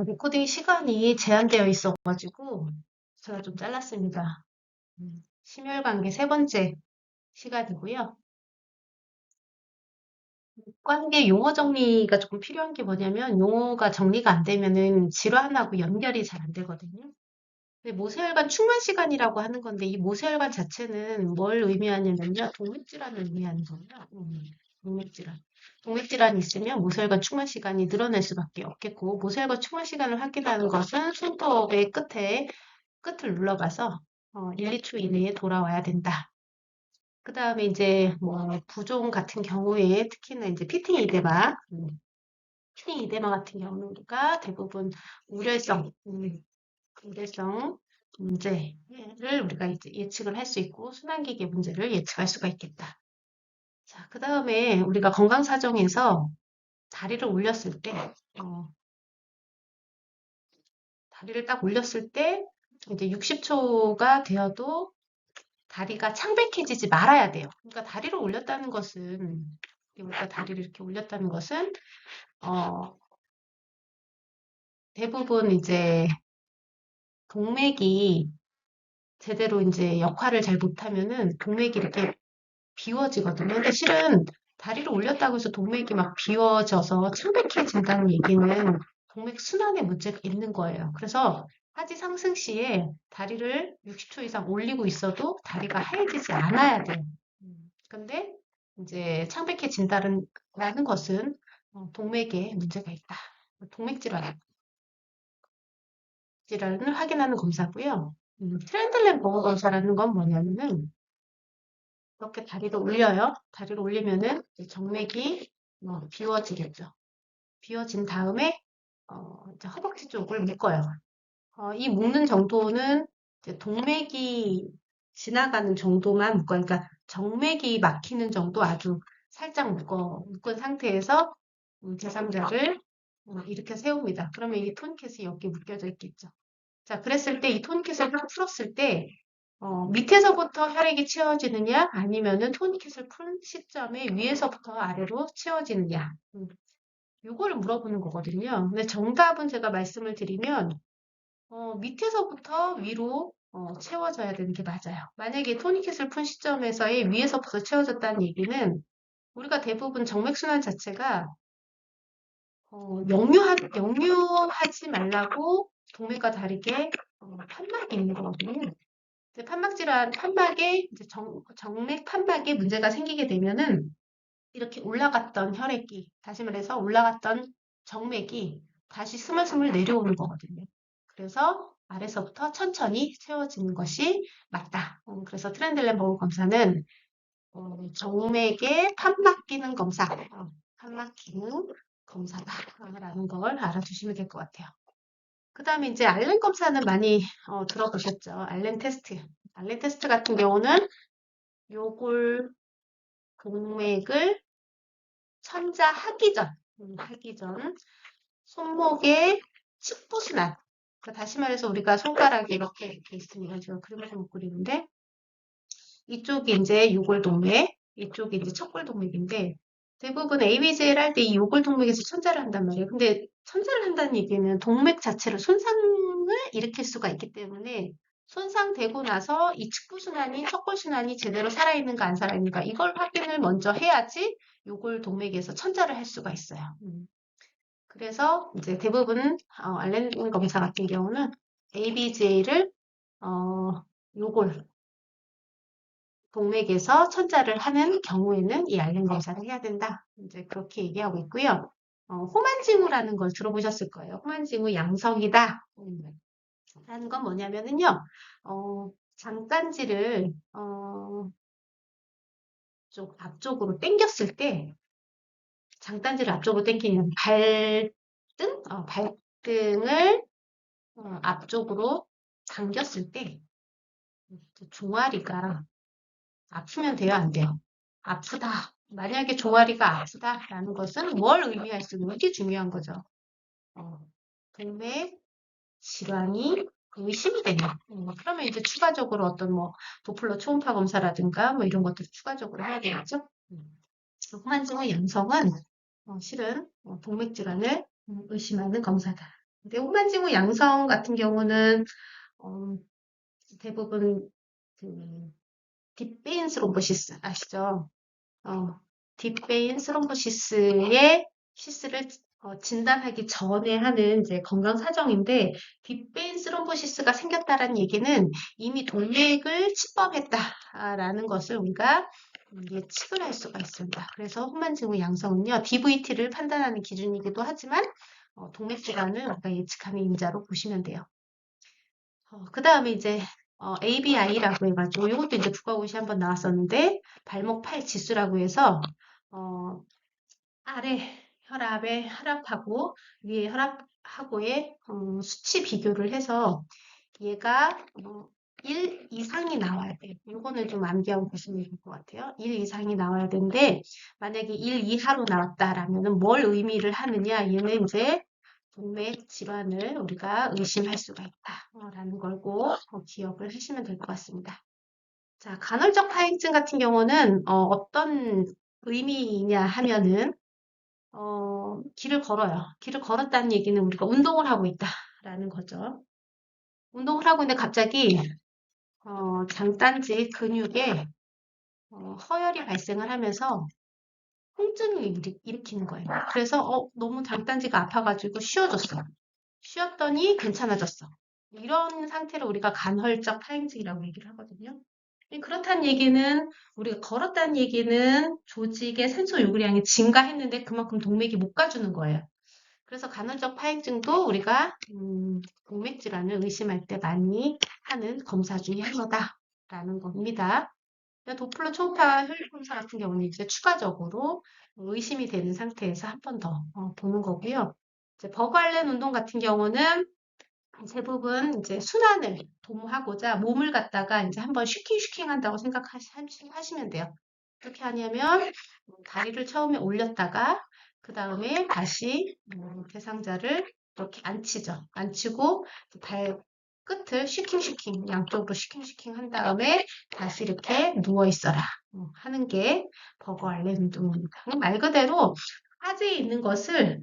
리코딩 시간이 제한되어 있어가지고 제가 좀 잘랐습니다. 심혈관계 세 번째 시간이고요. 관계 용어 정리가 조금 필요한 게 뭐냐면 용어가 정리가 안 되면은 질환하고 연결이 잘 안 되거든요. 근데 모세혈관 충만 시간이라고 하는 건데 이 모세혈관 자체는 뭘 의미하냐면요. 동맥질환을 의미하는 거예요. 동맥질환. 동맥질환이 있으면 모세혈관 충만 시간이 늘어날 수밖에 없겠고 모세혈관 충만 시간을 확인하는 것은 손톱의 끝을 눌러봐서 1, 2초 이내에 돌아와야 된다. 그 다음에 이제 뭐 부종 같은 경우에 특히나 이제 피팅 이데마 같은 경우가 대부분 우려성 문제를 우리가 이제 예측을 할 수 있고 순환기계 문제를 예측할 수가 있겠다. 자, 그 다음에 우리가 건강사정에서 다리를 올렸을 때, 다리를 딱 올렸을 때 이제 60초가 되어도 다리가 창백해지지 말아야 돼요. 그러니까 다리를 올렸다는 것은 우리가 다리를 이렇게 올렸다는 것은 어, 대부분 이제 동맥이 제대로 이제 역할을 잘 못하면은 동맥이 이렇게 비워지거든요. 근데 실은 다리를 올렸다고 해서 동맥이 막 비워져서 창백해진다는 얘기는 동맥 순환에 문제가 있는 거예요. 그래서 하지 상승 시에 다리를 60초 이상 올리고 있어도 다리가 하얘지지 않아야 돼요. 근데 이제 창백해진다는 것은 동맥에 문제가 있다. 동맥 질환을 확인하는 검사고요. 트렌들렌 보호 검사라는 건 뭐냐면은 이렇게 다리를 올려요. 다리를 올리면은 이제 정맥이 비워지겠죠. 비워진 다음에 이제 허벅지 쪽을 묶어요. 이 묶는 정도는 이제 동맥이 지나가는 정도만 묶어요. 그러니까 정맥이 막히는 정도 아주 살짝 묶은 상태에서 제3자를 이렇게 세웁니다. 그러면 이 토니켓이 여기 묶여져 있겠죠. 자, 그랬을 때 이 토니켓을 딱 풀었을 때 밑에서부터 혈액이 채워지느냐 아니면은 토니켓을 푼 시점에 위에서부터 아래로 채워지느냐 요거를 물어보는 거거든요. 근데 정답은 제가 말씀을 드리면 밑에서부터 위로 채워져야 되는 게 맞아요. 만약에 토니켓을 푼 시점에서의 위에서부터 채워졌다는 얘기는 우리가 대부분 정맥순환 자체가 역류하지 말라고 동맥과 다르게 판막이 있는 거거든요. 이제 판막에 이제 정맥 판막에 문제가 생기게 되면은 이렇게 올라갔던 혈액이 다시 말해서 올라갔던 정맥이 다시 스물스물 내려오는 거거든요. 그래서 아래서부터 천천히 채워지는 것이 맞다. 그래서 트렌들렌 버그 검사는 정맥의 판막 기능 검사, 판막 기능 검사다라는 걸 알아두시면 될 것 같아요. 그 다음에 이제 알렌 검사는 많이 들어보셨죠? 알렌 테스트. 알렌 테스트 같은 경우는 요골 동맥을 하기 전 손목의 측부순환. 그러니까 다시 말해서 우리가 손가락이 이렇게 있으니까 제가 그림을 좀 못 그리는데 이쪽이 이제 요골동맥, 이쪽이 이제 척골동맥인데 대부분 ABJ를 할 때 이 요골동맥에서 천자를 한단 말이에요. 근데 천자를 한다는 얘기는 동맥 자체를 손상을 일으킬 수가 있기 때문에 손상되고 나서 이 측부순환이 척골순환이 제대로 살아있는가 안 살아있는가 이걸 확인을 먼저 해야지 요골동맥에서 천자를 할 수가 있어요. 그래서 이제 대부분 알렌 검사 같은 경우는 ABJ를 요골 동맥에서 천자를 하는 경우에는 이 알렌 검사를 해야 된다. 이제 그렇게 얘기하고 있고요. 호만징후라는 걸 들어보셨을 거예요. 호만징후 양성이다. 라는 건 뭐냐면은요. 장단지를 좀 앞쪽으로 당겼을 때 장단지를 앞쪽으로 당기면 발등을 앞쪽으로 당겼을 때 종아리가 아프면 돼요, 안 돼요? 아프다. 만약에 종아리가 아프다라는 것은 뭘 의미할 수 있는 게 중요한 거죠. 동맥 질환이 의심이 되냐. 그러면 이제 추가적으로 어떤 뭐 도플러 초음파 검사라든가 뭐 이런 것들을 추가적으로 해야 되겠죠. 후만증의 양성은 실은 동맥 질환을 의심하는 검사다. 근데 혼만지무 양성 같은 경우는 어, 대부분 그 딥베인 스롬보시스 아시죠? 어, 딥베인 스롬보시스의 시스를 진단하기 전에 하는 이제 건강 사정인데 딥베인 스롬보시스가 생겼다라는 얘기는 이미 동맥을 침범했다라는 것을 우리가 예측을 할 수가 있습니다. 그래서 혼만증후 양성은요, DVT를 판단하는 기준이기도 하지만 동맥 질환을 우리가 예측하는 인자로 보시면 돼요. 그 다음에 이제 ABI라고 해가지고 이것도 이제 국가고시 한번 나왔었는데 발목 팔 지수라고 해서 어, 아래 혈압에 혈압하고 위에 혈압하고의 수치 비교를 해서 얘가 1 이상이 나와야 돼요. 이거는 좀 암기하고 보시면 좋을 것 같아요. 1 이상이 나와야 되는데 만약에 1 이하로 나왔다라면 뭘 의미를 하느냐? 얘는 이제 동맥 질환을 우리가 의심할 수가 있다라는 걸 꼭 기억을 하시면 될 것 같습니다. 자, 간헐적 파행증 같은 경우는 어떤 의미냐 하면은 길을 걸어요. 길을 걸었다는 얘기는 우리가 운동을 하고 있다라는 거죠. 운동을 하고 있는데 갑자기 장단지 근육에 허열이 발생을 하면서 통증을 일으키는 거예요. 그래서 너무 장단지가 아파가지고 쉬어줬어. 쉬었더니 괜찮아졌어. 이런 상태를 우리가 간헐적 파행증이라고 얘기를 하거든요. 그렇다는 얘기는 우리가 걸었다는 얘기는 조직의 산소 요구량이 증가했는데 그만큼 동맥이 못 가주는 거예요. 그래서 간헐적 파행증도 우리가 동맥 질환을 의심할 때 많이 하는 검사 중에 하나다라는 겁니다. 도플러 초음파 혈액 검사 같은 경우는 이제 추가적으로 의심이 되는 상태에서 한 번 더 보는 거고요. 이제 버거 알렌 운동 같은 경우는 대부분 이제 순환을 도모하고자 몸을 갖다가 이제 한번 슈킹 한다고 생각하시면 돼요. 어떻게 하냐면 다리를 처음에 올렸다가 그 다음에 다시 대상자를 이렇게 앉히죠. 앉히고 발 끝을 슈킹 양쪽으로 슈킹 한 다음에 다시 이렇게 누워 있어라 하는 게 버거 알렌 운동입니다. 말 그대로 하지에 있는 것을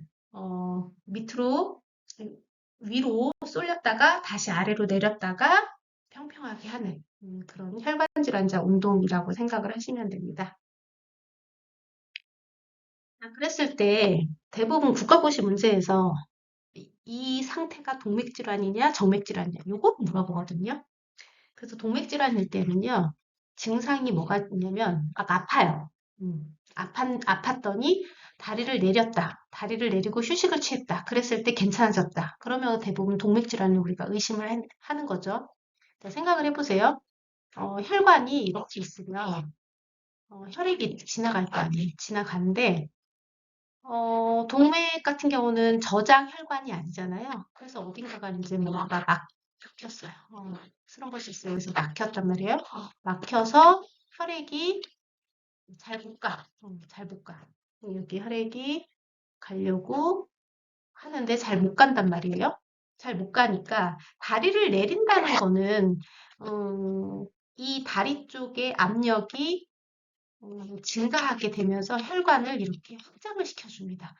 밑으로 위로 쏠렸다가 다시 아래로 내렸다가 평평하게 하는 그런 혈관 질환자 운동이라고 생각을 하시면 됩니다. 그랬을 때 대부분 국가고시 문제에서 이 상태가 동맥질환이냐 정맥질환이냐 요거 물어보거든요. 그래서 동맥질환일 때는요. 증상이 뭐가 있냐면 아파요. 아팠더니 다리를 내렸다. 다리를 내리고 휴식을 취했다. 그랬을 때 괜찮아졌다. 그러면 대부분 동맥질환을 우리가 의심을 하는 거죠. 자, 생각을 해보세요. 혈관이 이렇게 있으면 혈액이 지나갈 거 아니에요. 지나가는데 동맥 같은 경우는 저장 혈관이 아니잖아요. 그래서 어딘가가 이제 뭔가 막혔어요. 스럼버시스 여기서 막혔단 말이에요. 막혀서 혈액이 잘 못 가. 잘 못 가. 여기 혈액이 가려고 하는데 잘 못 간단 말이에요. 잘 못 가니까 다리를 내린다는 거는 이 다리 쪽의 압력이 증가하게 되면서 혈관을 이렇게 확장을 시켜줍니다.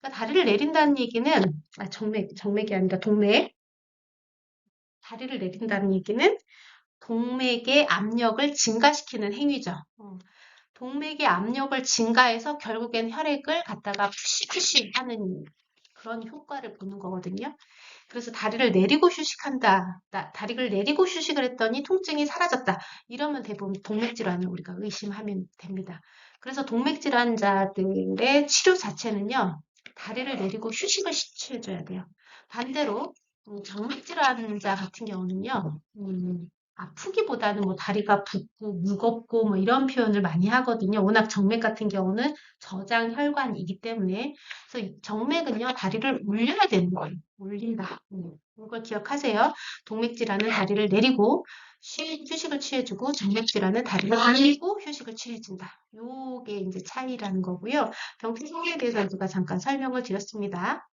그러니까 다리를 내린다는 얘기는 정맥이 아니라 동맥. 다리를 내린다는 얘기는 동맥의 압력을 증가시키는 행위죠. 동맥의 압력을 증가해서 결국엔 혈액을 갖다가 푸시푸시 하는 그런 효과를 보는 거거든요. 그래서 다리를 내리고 휴식한다. 다리를 내리고 휴식을 했더니 통증이 사라졌다. 이러면 대부분 동맥질환을 우리가 의심하면 됩니다. 그래서 동맥질환자들의 치료 자체는요. 다리를 내리고 휴식을 취해줘야 돼요. 반대로 정맥질환자 같은 경우는요. 아프기보다는 뭐 다리가 붓고 무겁고 뭐 이런 표현을 많이 하거든요. 워낙 정맥 같은 경우는 저장 혈관이기 때문에 그래서 이 정맥은요 다리를 올려야 되는 거예요. 올린다. 이걸 기억하세요. 동맥 질환은 다리를 내리고 휴식을 취해주고 정맥 질환은 다리를 올리고 휴식을 취해준다. 요게 이제 차이라는 거고요. 병태 성에 대해서 제가 잠깐 설명을 드렸습니다.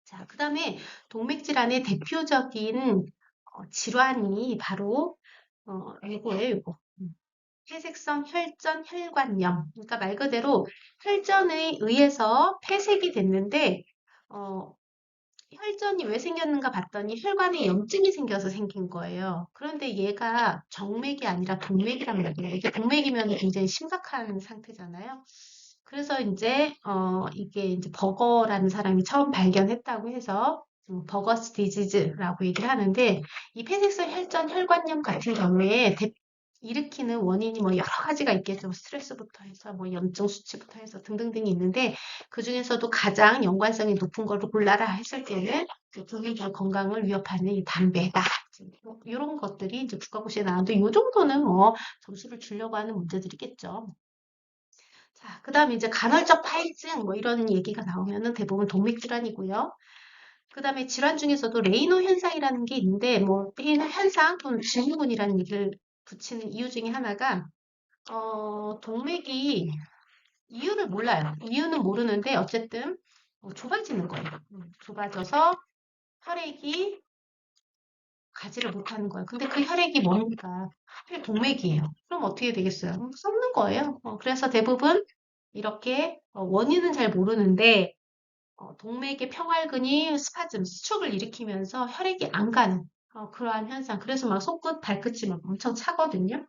자, 그 다음에 동맥 질환의 대표적인 질환이 바로 이거예요, 이거. 폐색성 혈전 혈관염. 그러니까 말 그대로 혈전에 의해서 폐색이 됐는데 혈전이 왜 생겼는가 봤더니 혈관에 염증이 생겨서 생긴 거예요. 그런데 얘가 정맥이 아니라 동맥이란 말이에요. 이게 동맥이면 굉장히 심각한 상태잖아요. 그래서 이제 이게 이제 버거라는 사람이 처음 발견했다고 해서 버거스 디지즈라고 얘기를 하는데 이 폐색성 혈전 혈관염 같은 경우에 일으키는 원인이 뭐 여러 가지가 있겠죠. 스트레스부터 해서 뭐 염증 수치부터 해서 등등등이 있는데 그 중에서도 가장 연관성이 높은 거를 골라라 했을 때는 국민들 건강을 위협하는 이 담배다. 이런 것들이 이제 국가고시에 나왔는데 이 정도는 뭐 점수를 주려고 하는 문제들이겠죠. 자, 그 다음에 이제 간헐적 파이증 뭐 이런 얘기가 나오면은 대부분 동맥질환이고요. 그 다음에 질환 중에서도 레이노 현상이라는 게 있는데 뭐 레이노 현상 또는 증후군이라는 얘기를 붙이는 이유 중에 하나가 동맥이 이유를 몰라요. 이유는 모르는데 어쨌든 좁아지는 거예요. 좁아져서 혈액이 가지를 못하는 거예요. 근데 그 혈액이 뭡니까? 하필 동맥이에요. 그럼 어떻게 되겠어요? 썩는 거예요. 그래서 대부분 이렇게 원인은 잘 모르는데 동맥의 평활근이 스파즘, 수축을 일으키면서 혈액이 안 가는 그러한 현상. 그래서 막 손끝, 발끝이 막 엄청 차거든요.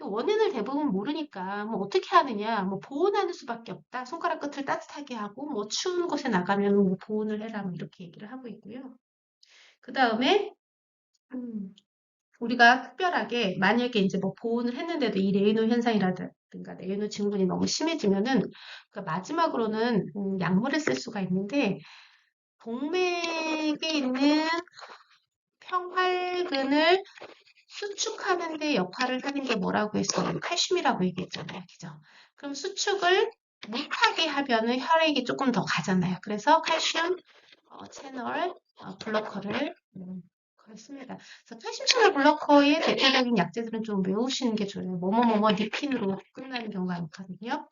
원인을 대부분 모르니까 뭐 어떻게 하느냐, 뭐 보온하는 수밖에 없다. 손가락 끝을 따뜻하게 하고 뭐 추운 곳에 나가면 뭐 보온을 해라 뭐 이렇게 얘기를 하고 있고요. 그 다음에 우리가 특별하게 만약에 이제 뭐 보온을 했는데도 이 레이노 현상이라든가 레이노 증후군이 너무 심해지면은 그러니까 마지막으로는 약물을 쓸 수가 있는데 동맥에 있는 평활근을 수축하는 데 역할을 하는 게 뭐라고 했어요? 칼슘이라고 얘기했잖아요. 그죠? 그럼 수축을 못하게 하면은 혈액이 조금 더 가잖아요. 그래서 칼슘 채널 블로커를 그렇습니다. 그래서 칼슘 채널 블로커의 대표적인 약제들은 좀 외우시는 게 좋아요. 뭐뭐뭐뭐 니핀으로 끝나는 경우가 많거든요.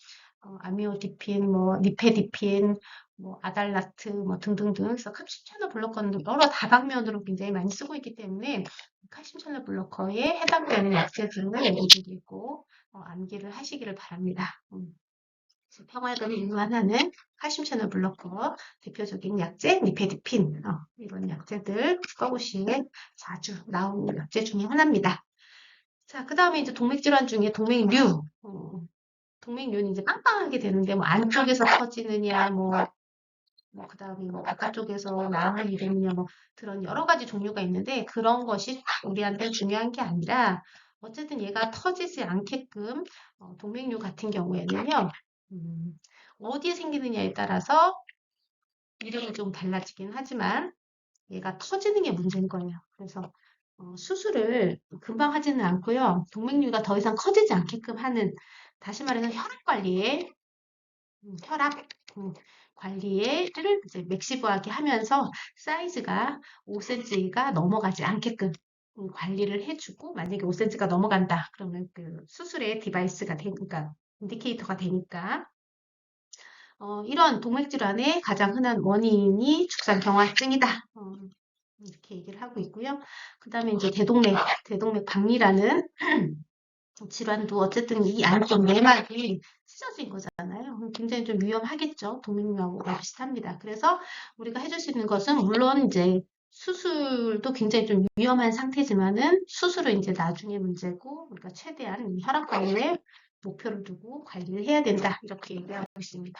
아미오디핀, 뭐 니페디핀, 뭐 아달라트, 뭐 등등등. 그래서 칼슘 채널 블로커는 여러 다방면으로 굉장히 많이 쓰고 있기 때문에 칼슘 채널 블로커에 해당되는 약제들을 외우시고 암기를 하시기를 바랍니다. 평활근을 인도하는 칼슘 채널 블로커 대표적인 약제 니페디핀 이런 약제들 국가고시에 자주 나오는 약제 중에 하나입니다. 자, 그 다음에 이제 동맥질환 중에 동맥류 동맥류는 이제 빵빵하게 되는데 뭐 안쪽에서 터지느냐 뭐 그다음에 뭐 바깥쪽에서 나를 이루느냐 뭐 그런 여러 가지 종류가 있는데 그런 것이 우리한테 중요한 게 아니라 어쨌든 얘가 터지지 않게끔 동맥류 같은 경우에는요 어디에 생기느냐에 따라서 이름이 좀 달라지긴 하지만 얘가 터지는 게 문제인 거예요. 그래서 수술을 금방 하지는 않고요. 동맥류가 더 이상 커지지 않게끔 하는 다시 말해서 혈압 관리에 혈압 관리를 이제 맥시브하게 하면서 사이즈가 5cm가 넘어가지 않게끔 관리를 해주고 만약에 5cm가 넘어간다 그러면 그 수술의 디바이스가 되니까 인디케이터가 되니까 이런 동맥질환의 가장 흔한 원인이 죽상경화증이다. 이렇게 얘기를 하고 있고요. 그 다음에 이제 대동맥 박리라는 질환도 어쨌든 이 안쪽 내막이 찢어진 거잖아요. 굉장히 좀 위험하겠죠. 동맥류하고 비슷합니다. 그래서 우리가 해줄 수 있는 것은 물론 이제 수술도 굉장히 좀 위험한 상태지만은 수술은 이제 나중에 문제고 우리가 최대한 혈압 관리에 목표를 두고 관리를 해야 된다. 이렇게 얘기하고 있습니다.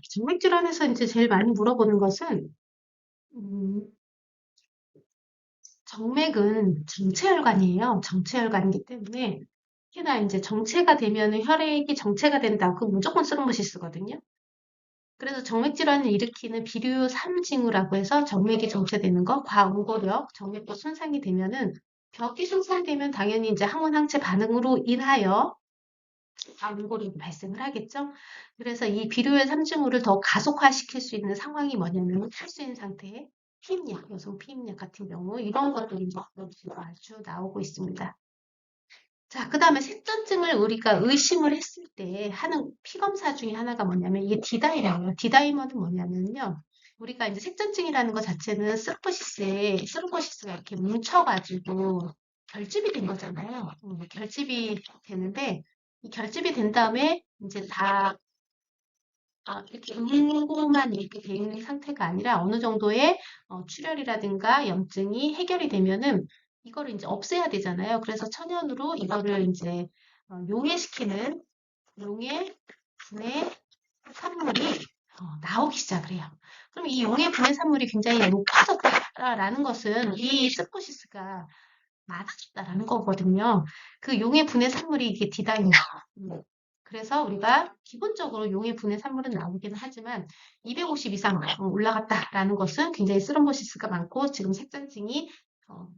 정맥질환에서 이제 제일 많이 물어보는 것은 정맥은 정체혈관이에요. 정체혈관이기 때문에 특히나 이제 정체가 되면 혈액이 정체가 된다. 그럼 무조건 쓰러무시 쓰거든요. 그래서 정맥질환을 일으키는 비류 3징후라고 해서 정맥이 정체되는 거, 과응고력, 정맥도 손상이 되면은 벽이 손상되면 당연히 이제 항원 항체 반응으로 인하여 과응고력이 발생을 하겠죠. 그래서 이 비류의 3징후를 더 가속화시킬 수 있는 상황이 뭐냐면 탈수인 상태에 피임약, 여성 피임약 같은 경우 이런 것들이 이제 아주 나오고 있습니다. 자, 그 다음에 색전증을 우리가 의심을 했을 때 하는 피검사 중에 하나가 뭐냐면 이게 디다이머예요. 디다이머는 뭐냐면요. 우리가 이제 색전증이라는 것 자체는 스루코시스가 이렇게 뭉쳐가지고 결집이 된 거잖아요. 결집이 되는데 이 결집이 된 다음에 이제 다 이렇게 응고만 이렇게 돼 있는 상태가 아니라 어느 정도의 출혈이라든가 염증이 해결이 되면은 이거를 이제 없애야 되잖아요. 그래서 천연으로 이거를 이제 용해시키는 용해 분해 산물이 나오기 시작을 해요. 그럼 이 용해 분해 산물이 굉장히 높아졌다라는 것은 이 스포시스가 많아졌다라는 거거든요. 그 용해 분해 산물이 이게 디다잉이에요. 그래서 우리가 기본적으로 용해 분해 산물은 나오기는 하지만 250 이상 올라갔다라는 것은 굉장히 스럼보시스가 많고 지금 색전증이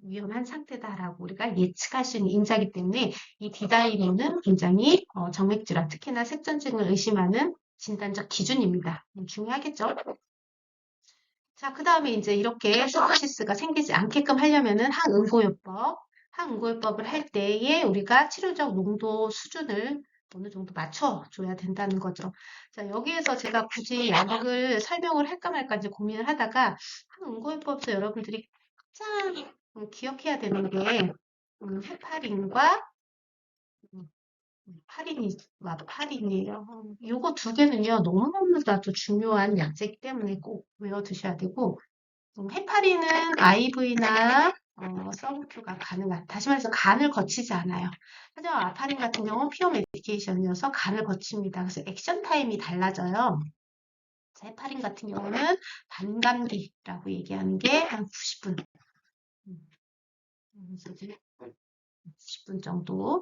위험한 상태다라고 우리가 예측할 수 있는 인자이기 때문에 이 디다이모는 굉장히 정맥질환, 특히나 색전증을 의심하는 진단적 기준입니다. 중요하겠죠? 자, 그 다음에 이제 이렇게 스포시스가 생기지 않게끔 하려면은 항응고요법을 할 때에 우리가 치료적 농도 수준을 어느 정도 맞춰줘야 된다는 거죠. 자, 여기에서 제가 굳이 약을 설명을 할까 말까 이제 고민을 하다가 항응고요법에서 여러분들이 가장 기억해야 되는 게 헤파린과 파린이에요. 요거 두 개는요, 너무너무나도 중요한 약재이기 때문에 꼭 외워두셔야 되고, 헤파린은 IV나 서브큐가 가능한, 다시 말해서 간을 거치지 않아요. 하지만 아파린 같은 경우는 피어 메디케이션이어서 간을 거칩니다. 그래서 액션 타임이 달라져요. 헤파린 같은 경우는 반감기라고 얘기하는 게 한 90분. 90분 정도.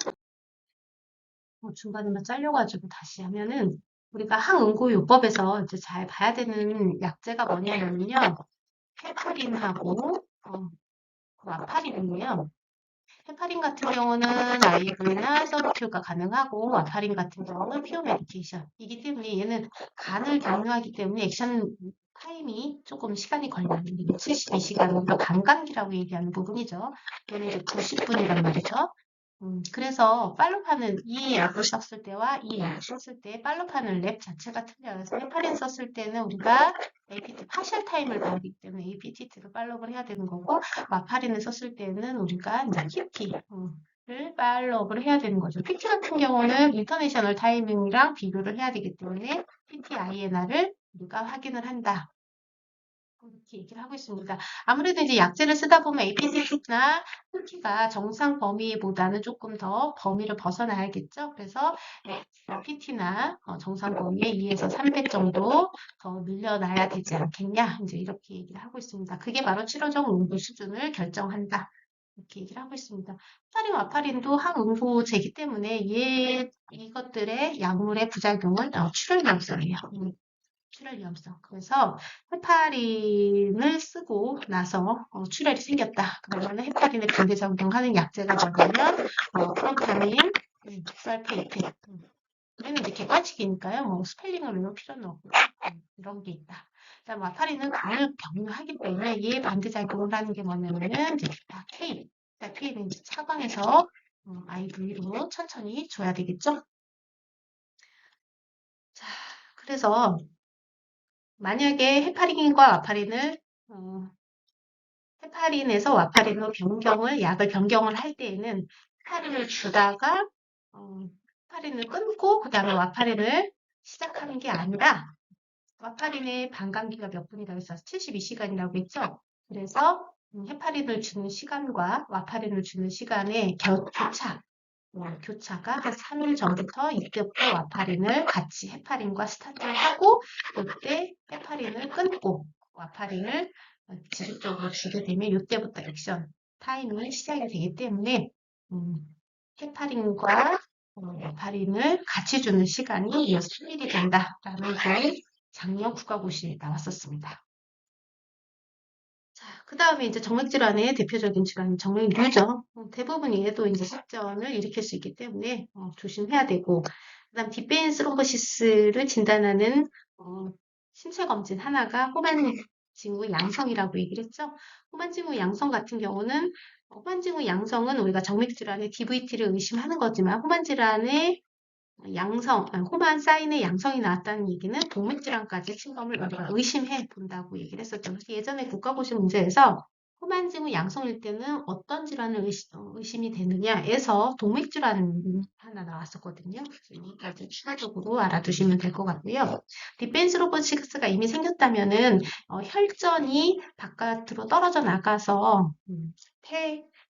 중간에만 잘려가지고 다시 하면은 우리가 항응고요법에서 이제 잘 봐야 되는 약재가 뭐냐면요. 헤파린하고 와파린이에요. 헤파린 같은 경우는 IV나 서브큐가 가능하고 와파린 같은 경우는 피어 메디케이션이기 때문에 얘는 간을 경유하기 때문에 액션 타임이 조금 시간이 걸려요. 72시간, 더 반감기라고 얘기하는 부분이죠. 얘는 이제 90분이란 말이죠. 그래서 팔로파는 이 약을 썼을 때와 이 약을 썼을 때 팔로파는 랩 자체가 틀려요. 그래서 헤파린 썼을 때는 우리가 APT 파셜 타임을 봐야하기 때문에 APT를 팔로우를 해야 되는 거고 마파린을 썼을 때는 우리가 이제 PT를 팔로우를 해야 되는 거죠. PT 같은 경우는 인터내셔널 타이밍이랑 비교를 해야 되기 때문에 PT INR을 우리가 확인을 한다. 이렇게 얘기를 하고 있습니다. 아무래도 이제 약제를 쓰다 보면 APT나 PT가 정상 범위보다는 조금 더 범위를 벗어나야겠죠. 그래서 PT나 정상 범위의 2에서 300 정도 더 늘려놔야 되지 않겠냐. 이제 이렇게 얘기를 하고 있습니다. 그게 바로 치료적 농도 수준을 결정한다. 이렇게 얘기를 하고 있습니다. 파린, 와파린도 항응고제이기 때문에 이것들의 약물의 부작용은 출혈 위험성이에요. 출혈 위험성. 그래서 헤파린을 쓰고 나서 출혈이 생겼다. 그러면 헤파린에 반대작용하는 약제가 뭐냐면 프로파민, 설페이트. 얘는 이제 객관식이니까요. 뭐 스펠링을 외울 필요는 없고 이런 게 있다. 그다음 와파린은 간을 경유하기 때문에 얘 반대작용을 하는 게 뭐냐면은 이제 K. K는 이제 차광에서 IV로 천천히 줘야 되겠죠. 자, 그래서 만약에 헤파린과 와파린을 헤파린에서 와파린으로 약을 변경을 할 때에는 헤파린을 주다가 헤파린을 끊고 그 다음에 와파린을 시작하는 게 아니라 와파린의 반감기가 몇 분이라고 했어요? 72시간이라고 했죠? 그래서 헤파린을 주는 시간과 와파린을 주는 시간의 교차가 한 3일 전부터 이때부터 와파린을 같이 헤파린과 스타트를 하고 이때 헤파린을 끊고 와파린을 지속적으로 주게 되면 이때부터 액션 타임이 시작이 되기 때문에 헤파린과 와파린을 같이 주는 시간이 3일이 된다라는 게 작년 국가고시에 나왔었습니다. 자, 그 다음에 이제 정맥질환의 대표적인 질환은 정맥류죠. 대부분 얘도 이제 색전을 일으킬 수 있기 때문에 조심해야 되고, 그 다음 딥베인 스롬보시스를 진단하는 신체 검진 하나가 호반징후 양성이라고 얘기를 했죠. 호반징후 양성 같은 경우는 호반징후 양성은 우리가 정맥질환의 DVT를 의심하는 거지만 호반질환의 호반 사인의 양성이 나왔다는 얘기는 동맥질환까지 침범을 우리가 의심해 본다고 얘기를 했었죠. 그래서 예전에 국가고시 문제에서 후만증후 양성일 때는 어떤 질환을 의심이 되느냐에서 동맥질환 하나 나왔었거든요. 그래서 여기까지 추가적으로 알아두시면 될 것 같고요. 디펜스로보식스가 이미 생겼다면은 혈전이 바깥으로 떨어져 나가서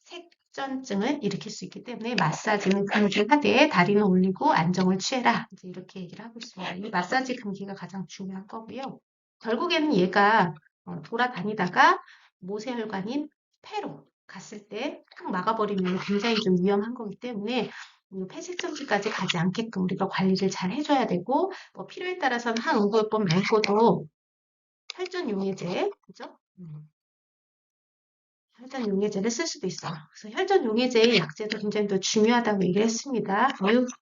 색전증을 일으킬 수 있기 때문에 마사지는 금기하되 다리는 올리고 안정을 취해라. 이제 이렇게 얘기를 하고 있습니다. 이 마사지 금기가 가장 중요한 거고요. 결국에는 얘가 돌아다니다가 모세혈관인 폐로 갔을 때 탁 막아버리면 굉장히 좀 위험한 거기 때문에 폐색정지까지 가지 않게끔 우리가 관리를 잘 해줘야 되고 뭐 필요에 따라서는 항응고요법 말고도 혈전용해제, 그죠? 혈전용해제를 쓸 수도 있어요. 그래서 혈전용해제의 약제도 굉장히 더 중요하다고 얘기를 했습니다.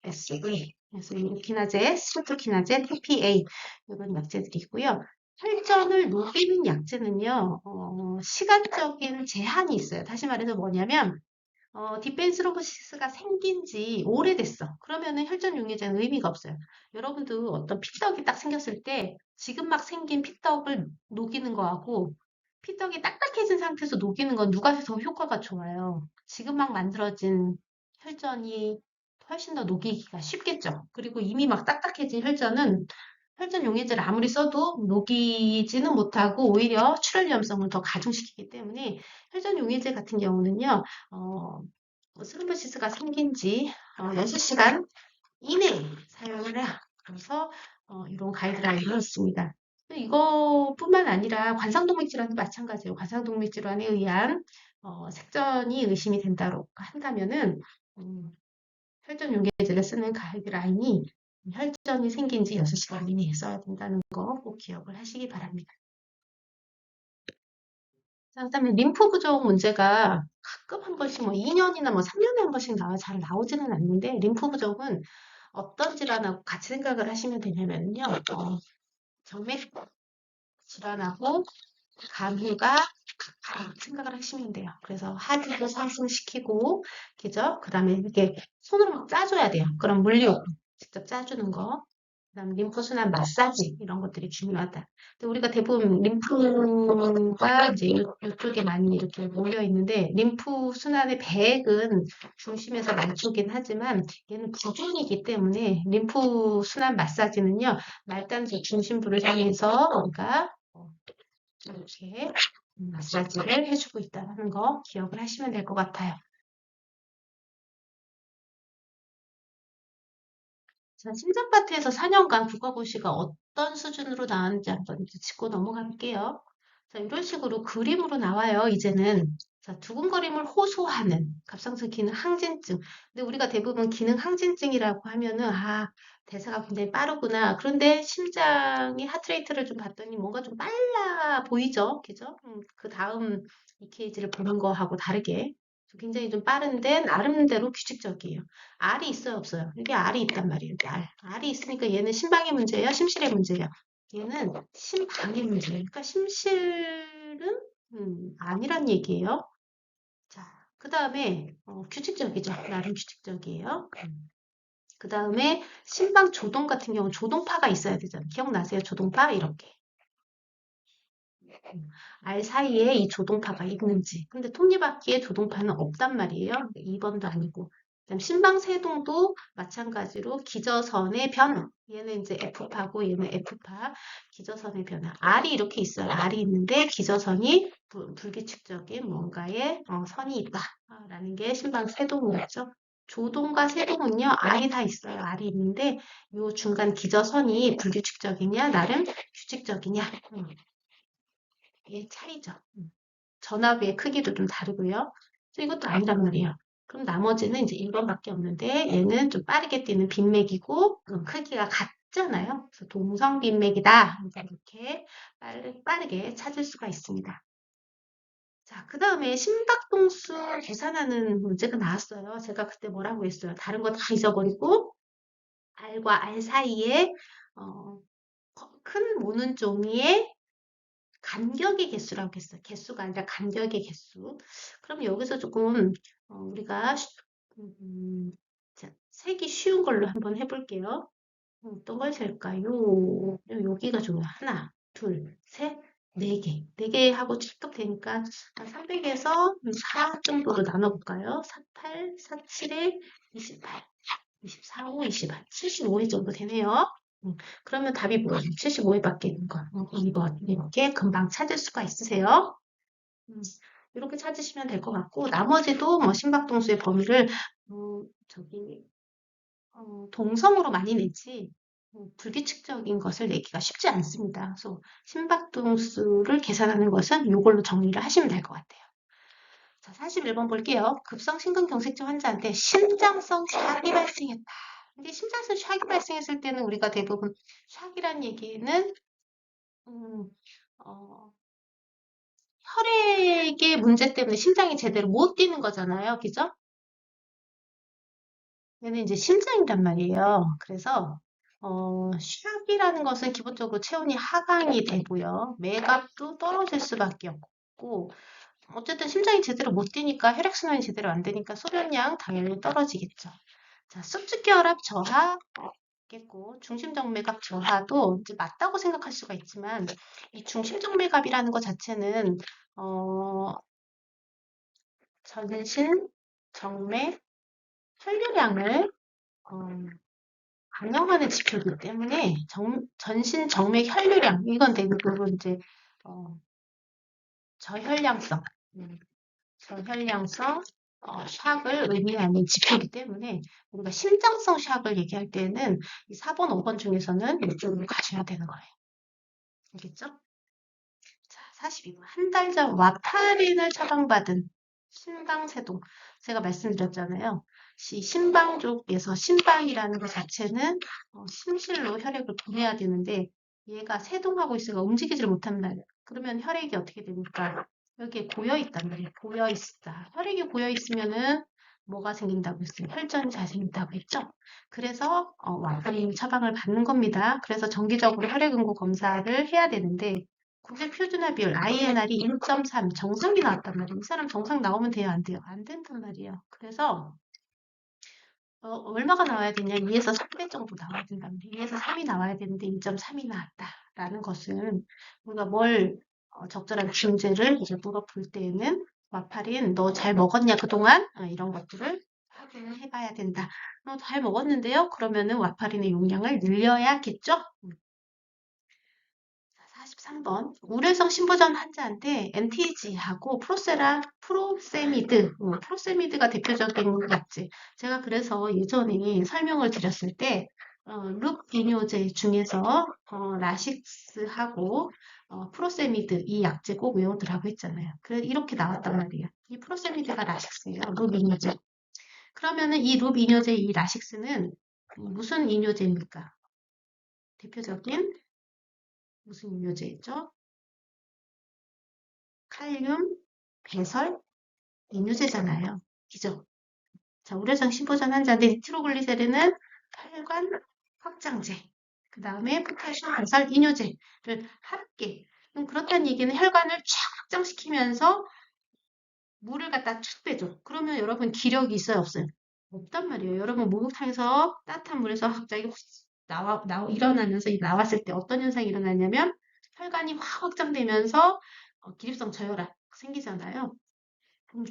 USD, 그래서 이르키나제, 스토키나제, TPA 이런 약제들이 있고요. 혈전을 녹이는 약제는요, 시간적인 제한이 있어요. 다시 말해서 뭐냐면, 디펜스로보시스가 생긴 지 오래됐어. 그러면은 혈전 용해제는 의미가 없어요. 여러분도 어떤 피떡이 딱 생겼을 때 지금 막 생긴 피떡을 녹이는 거하고 피떡이 딱딱해진 상태에서 녹이는 건 누가 더 효과가 좋아요. 지금 막 만들어진 혈전이 훨씬 더 녹이기가 쉽겠죠. 그리고 이미 막 딱딱해진 혈전은 혈전 용해제를 아무리 써도 녹이지는 못하고 오히려 출혈 위험성을 더 가중시키기 때문에 혈전 용해제 같은 경우는요, 스루메시스가 생긴 지 6시간 이내에 사용을 해야. 그래서 이런 가이드라인을 했습니다. 이거뿐만 아니라 관상동맥 질환도 마찬가지예요. 관상동맥 질환에 의한 색전이 의심이 된다고 한다면은 혈전 용해제를 쓰는 가이드라인이 혈전이 생긴 지 6시간 이내에 써야 된다는 거 꼭 기억을 하시기 바랍니다. 자, 그다음에 림프 부족 문제가 가끔 한 번씩 뭐 2년이나 뭐 3년에 한 번씩 잘 나오지는 않는데 림프 부족은 어떤 질환하고 같이 생각을 하시면 되냐면요. 정맥 질환하고 간후가 생각을 하시면 돼요. 그래서 하지도 상승시키고, 그죠? 그 다음에 이렇게 손으로 막 짜줘야 돼요. 그럼 물리요. 직접 짜주는 거. 그다음 림프순환 마사지 이런 것들이 중요하다. 근데 우리가 대부분 림프가 이제 이쪽에 많이 이렇게 몰려 있는데 림프순환의 배액은 중심에서 말초긴 하지만 얘는 부종이기 때문에 림프순환 마사지는요 말단지 중심부를 향해서 우리가 이렇게 마사지를 해주고 있다는 거 기억을 하시면 될 것 같아요. 자, 심장파트에서 4년간 국가고시가 어떤 수준으로 나왔는지 한번 이제 짚고 넘어갈게요. 자, 이런 식으로 그림으로 나와요, 이제는. 자, 두근거림을 호소하는 갑상선 기능 항진증. 근데 우리가 대부분 기능 항진증이라고 하면은, 대사가 굉장히 빠르구나. 그런데 심장의 하트레이트를 좀 봤더니 뭔가 좀 빨라 보이죠? 그죠? 그 다음 EKG를 보는 거하고 다르게. 굉장히 좀 빠른데 나름대로 규칙적이에요. R이 있어요, 없어요? 여기 R이 있단 말이에요. 여기 R. R이 있으니까 얘는 심방의 문제예요, 심실의 문제예요. 얘는 심방의 문제예요. 그러니까 심실은 아니란 얘기예요. 자, 그 다음에 규칙적이죠. 나름 규칙적이에요. 그 다음에 심방 조동 같은 경우 조동파가 있어야 되잖아요. 기억나세요? 조동파 이렇게. 알 사이에 이 조동파가 있는지. 근데 톱니바퀴에 조동파는 없단 말이에요. 2번도 아니고. 그다음 심방세동도 마찬가지로 기저선의 변화. 얘는 이제 F파고 얘는 F파. 기저선의 변화. R이 이렇게 있어요. R이 있는데 기저선이 불규칙적인 뭔가의 선이 있다라는 게 심방세동이었죠. 조동과 세동은요, R이 다 있어요. R이 있는데 요 중간 기저선이 불규칙적이냐, 나름 규칙적이냐. 이게 차이죠. 전압의 크기도 좀 다르고요. 이것도 아니란 말이에요. 그럼 나머지는 이제 1번밖에 없는데 얘는 좀 빠르게 뛰는 빈맥이고 크기가 같잖아요. 그래서 동성 빈맥이다. 이렇게 빠르게 찾을 수가 있습니다. 자, 그 다음에 심박동수 계산하는 문제가 나왔어요. 제가 그때 뭐라고 했어요? 다른 거 다 잊어버리고 R과 R 사이에 큰 모는 종이의 간격의 개수라고 했어요. 개수가 아니라 간격의 개수. 그럼 여기서 조금 우리가 자, 세기 쉬운 걸로 한번 해볼게요. 어떤 걸 셀까요? 여기가 좋아요. 하나, 둘, 셋, 4개. 4개 하고 취급되니까 한 300에서 4 정도로 나눠볼까요? 48, 47에 28, 24, 5, 28, 75회 정도 되네요. 그러면 답이 뭐예요? 75회밖에 있는 거. 2번. 이렇게 금방 찾을 수가 있으세요. 음, 이렇게 찾으시면 될 것 같고, 나머지도 뭐 심박동수의 범위를, 저기, 동성으로 많이 내지, 불규칙적인 것을 내기가 쉽지 않습니다. 그래서 심박동수를 계산하는 것은 이걸로 정리를 하시면 될 것 같아요. 자, 41번 볼게요. 급성 심근경색증 환자한테 심장성 샥이 발생했다. 근데 심장성 샥이 발생했을 때는 우리가 대부분 샥이란 얘기는 음, 어, 혈액의 문제 때문에 심장이 제대로 못 뛰는 거잖아요. 그죠? 얘는 이제 심장이란 말이에요. 그래서 샥이라는 것은 기본적으로 체온이 하강이 되고요. 맥압도 떨어질 수밖에 없고 어쨌든 심장이 제대로 못 뛰니까 혈액순환이 제대로 안 되니까 소변량 당연히 떨어지겠죠. 자, 수축결합 저하겠고 중심정맥압 저하도 이제 맞다고 생각할 수가 있지만 이 중심정맥압이라는 것 자체는 전신 정맥 혈류량을 어, 반영하는 지표이기 때문에 전신 정맥 혈류량 이건 대부분 이제 어, 저혈량성 저혈량성 샥을 의미하는 지표이기 때문에 우리가 심장성 샥을 얘기할 때는 이 4번, 5번 중에서는 이쪽으로 가셔야 되는 거예요. 알겠죠? 자, 42번. 한 달 전 와파린을 처방받은 심방세동. 제가 말씀드렸잖아요. 심방 쪽에서 심방이라는 것 자체는 심실로 혈액을 보내야 되는데 얘가 세동하고 있으니까 움직이지를 못한 말이에요. 그러면 혈액이 어떻게 됩니까? 여기에 고여 있단 말이에요. 고여 있다. 혈액이 고여 있으면은 뭐가 생긴다고 했어요? 혈전이 잘 생긴다고 했죠? 그래서 와파린 처방을 받는 겁니다. 그래서 정기적으로 혈액응고 검사를 해야 되는데 국제 표준화 비율 INR이 1.3 정상이 나왔단 말이에요. 이 사람 정상 나오면 돼요, 안 돼요? 안 된단 말이에요. 그래서 얼마가 나와야 되냐? 2에서 3배 정도 나와야 된다면 2에서 3이 나와야 되는데 2.3이 나왔다라는 것은 우리가 뭘 적절한 중재를 이제 물어볼 때에는 와파린 너 잘 먹었냐 그동안? 이런 것들을 확인을 해봐야 된다. 잘 먹었는데요? 그러면은 와파린의 용량을 늘려야겠죠? 43번. 우려성 신부전 환자한테 엔티지하고 프로세미드, 프로세미드가 대표적인 약제. 제가 그래서 예전에 설명을 드렸을 때, 룹 비뇨제 중에서 라식스하고 프로세미드 이 약제 꼭 외우더라고 했잖아요. 그래 이렇게 나왔단 말이에요. 이 프로세미드가 라식스예요. 룹 이뇨제. 그러면은 이 룹 이뇨제 이 라식스는 무슨 이뇨제입니까? 대표적인 무슨 이뇨제죠? 칼륨, 배설, 이뇨제잖아요. 그죠? 자, 우려성 15전 환자인데 니트로글리세린은 혈관 확장제, 그 다음에 포타슘 배설 이뇨제를 함께. 그럼 그렇다는 얘기는 혈관을 쫙 확장시키면서 물을 갖다 쭉 빼줘. 그러면 여러분 기력이 있어요, 없어요? 없단 말이에요. 여러분 목욕탕에서 따뜻한 물에서 갑자기 확 일어나면서 나왔을 때 어떤 현상이 일어나냐면 혈관이 확 확장되면서 기립성 저혈압 생기잖아요.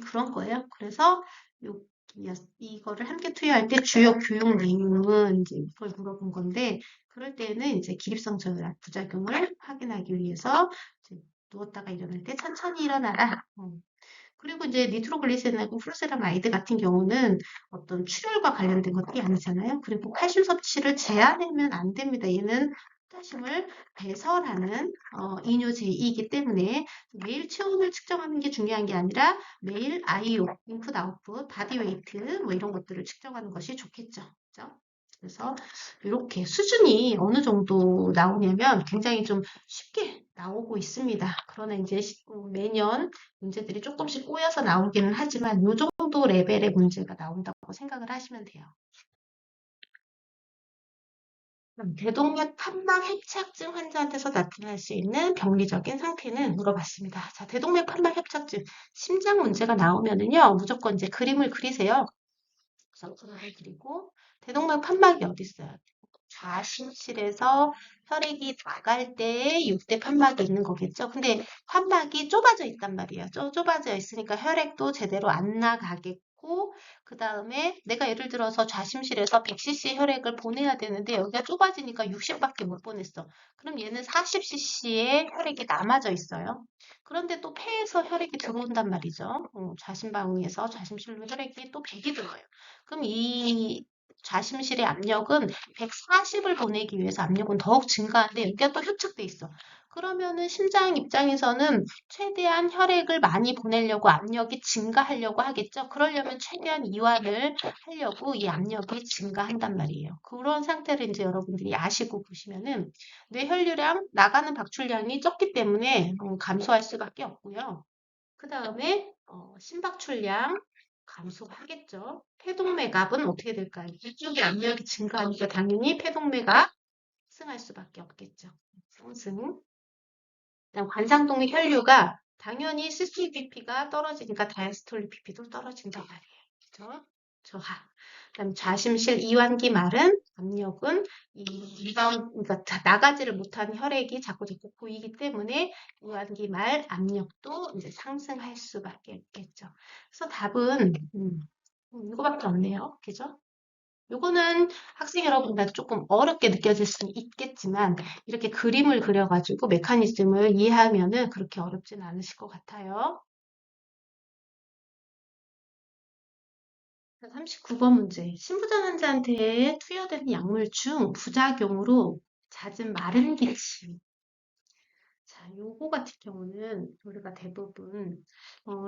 그런 거예요. 그래서 요, 이거를 함께 투여할 때 주요 교육 내용은 이제 이걸 물어본 건데 그럴 때는 이제 기립성 저혈압 부작용을 확인하기 위해서 이제 누웠다가 일어날 때 천천히 일어나라. 그리고 이제 니트로글리세린하고 프로세라마이드 같은 경우는 어떤 출혈과 관련된 것들이 아니잖아요. 그리고 칼슘 섭취를 제한하면 안 됩니다. 얘는 포타슘을 배설하는 이뇨제이기 때문에 매일 체온을 측정하는 게 중요한 게 아니라 매일 IO, 인풋 아웃풋, 바디 웨이트 뭐 이런 것들을 측정하는 것이 좋겠죠. 그죠? 그래서 이렇게 수준이 어느 정도 나오냐면 굉장히 좀 쉽게 나오고 있습니다. 그러나 이제 매년 문제들이 조금씩 꼬여서 나오기는 하지만 이 정도 레벨의 문제가 나온다고 생각을 하시면 돼요. 그럼 대동맥 판막 협착증 환자한테서 나타날 수 있는 병리적인 상태는 물어봤습니다. 자, 대동맥 판막 협착증 심장 문제가 나오면은요 무조건 이제 그림을 그리세요. 그래서 그림을 그리고 대동맥 판막이 어디 있어요? 좌심실에서 혈액이 나갈 때 6대 판막이 있는 거겠죠. 근데 판막이 좁아져 있단 말이에요. 좁아져 있으니까 혈액도 제대로 안 나가겠고, 그 다음에 내가 예를 들어서 좌심실에서 100cc 혈액을 보내야 되는데 여기가 좁아지니까 60밖에 못 보냈어. 그럼 얘는 40cc의 혈액이 남아져 있어요. 그런데 또 폐에서 혈액이 들어온단 말이죠. 좌심방에서 좌심실로 혈액이 또 100이 들어와요. 그럼 이 좌심실의 압력은 140을 보내기 위해서 압력은 더욱 증가하는데 여기가 또 휴축돼 있어. 그러면은 심장 입장에서는 최대한 혈액을 많이 보내려고 압력이 증가하려고 하겠죠. 그러려면 최대한 이완을 하려고 이 압력이 증가한단 말이에요. 그런 상태를 이제 여러분들이 아시고 보시면은 뇌혈류량, 나가는 박출량이 적기 때문에 감소할 수밖에 없고요. 그 다음에 심박출량 감소하겠죠. 폐동맥압은 어떻게 될까요? 이쪽의 압력이 증가하니까 당연히 폐동맥압 상승할 수밖에 없겠죠. 상승. 그다음 관상동의 혈류가 당연히 시스톨 BP가 떨어지니까 다이스톨 BP도 떨어진단 말이에요. 그죠? 저하. 그다음 좌심실 이완기 마른 압력은 그러니까 나가지를 못한 혈액이 자꾸 보이기 때문에 이완기 말 압력도 이제 상승할 수밖에 없겠죠. 그래서 답은 이거밖에 없네요. 그죠? 요거는 학생 여러분들한테 조금 어렵게 느껴질 수는 있겠지만 이렇게 그림을 그려가지고 메커니즘을 이해하면은 그렇게 어렵진 않으실 것 같아요. 39번 문제. 신부전 환자한테 투여되는 약물 중 부작용으로 잦은 마른 기침. 자, 요거 같은 경우는 우리가 대부분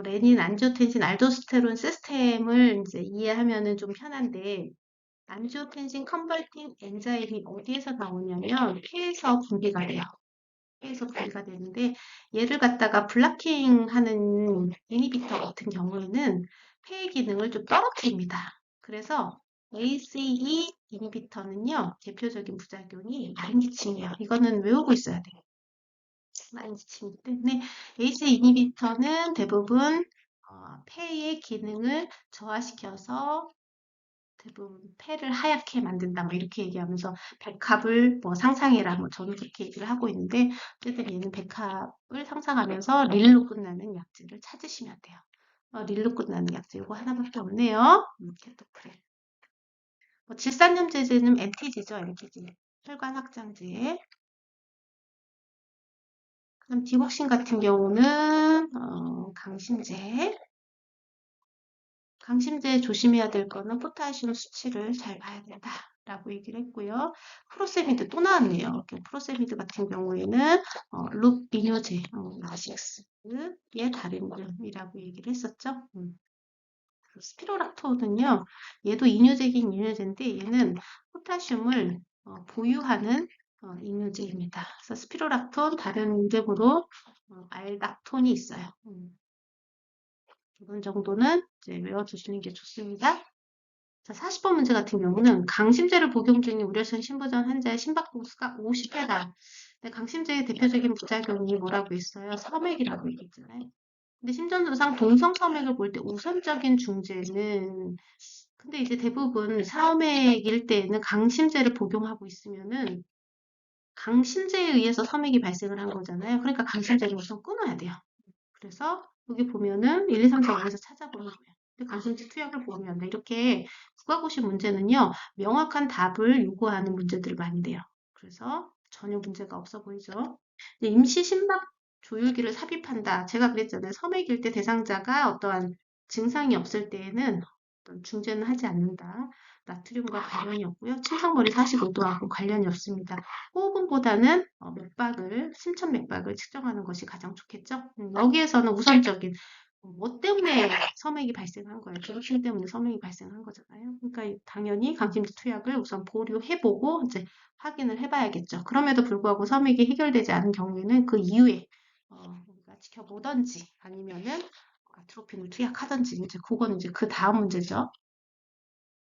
레닌, 안지오텐신, 알도스테론 시스템을 이제 이해하면은 좀 편한데 안지오텐신 컨버팅 엔자임이 어디에서 나오냐면 폐에서 분비가 돼요. 폐에서 분비가 되는데 얘를 갖다가 블라킹하는 이니비터 같은 경우에는 폐의 기능을 좀 떨어뜨립니다. 그래서 ACE 이니비터는요 대표적인 부작용이 만기침이에요. 이거는 외우고 있어야 돼요. 만기침이기 때문에 ACE 이니비터는 대부분 폐의 기능을 저하시켜서 대부분 폐를 하얗게 만든다 뭐 이렇게 얘기하면서 백합을 뭐 상상해라 뭐 저는 그렇게 얘기를 하고 있는데 어쨌든 얘는 백합을 상상하면서 릴로 끝나는 약질을 찾으시면 돼요. 릴로 끝나는 약질 이거 하나밖에 없네요. 케토프레. 질산염제제는 MTG죠, MTG. 혈관 확장제. 그럼 디옥신 같은 경우는 강심제. 강심제 조심해야 될 거는 포타시움 수치를 잘 봐야 된다라고 얘기를 했고요. 프로세미드 또 나왔네요. 프로세미드 같은 경우에는 룹 이뇨제, 나식스의 다른 이름이라고 얘기를 했었죠. 스피로락토는요, 얘도 이뇨제긴 이뇨제인데 얘는 포타슘을 보유하는 이뇨제입니다. 그래서 스피로락톤 다른 이름으로 알닥톤이 있어요. 이런 정도는 이제 외워두시는 게 좋습니다. 자, 40번 문제 같은 경우는 강심제를 복용 중인 우려성 신부전 환자의 심박동수가 50회다. 근데 강심제의 대표적인 부작용이 뭐라고 했어요? 섬액이라고 얘기했잖아요. 근데 심전도상 동성 섬액을 볼 때 우선적인 중재는 근데 이제 대부분 섬액일 때에는 강심제를 복용하고 있으면은 강심제에 의해서 섬액이 발생을 한 거잖아요. 그러니까 강심제를 우선 끊어야 돼요. 그래서 여기 보면은 1, 2, 3, 4, 5에서 찾아보는 거예요. 근데 강심제 투약을 보면 이렇게 국가고시 문제는요. 명확한 답을 요구하는 문제들이 많이 돼요. 그래서 전혀 문제가 없어 보이죠. 임시 심박 조율기를 삽입한다. 제가 그랬잖아요. 섬액일 때 대상자가 어떠한 증상이 없을 때에는 어떤 중재는 하지 않는다. 나트륨과 관련이 없고요. 침상머리 45도하고 관련이 없습니다. 호흡은보다는 맥박을, 심천 맥박을 측정하는 것이 가장 좋겠죠. 여기에서는 우선적인 뭐 때문에 섬액이 발생한 거예요. 조류증 때문에 섬액이 발생한 거잖아요. 그러니까 당연히 강심제 투약을 우선 보류해보고 이제 확인을 해봐야겠죠. 그럼에도 불구하고 섬액이 해결되지 않은 경우에는 그 이후에 우리가 지켜보던지 아니면은 아트로핀을 투약하던지 이제 그거는 이제 그 다음 문제죠.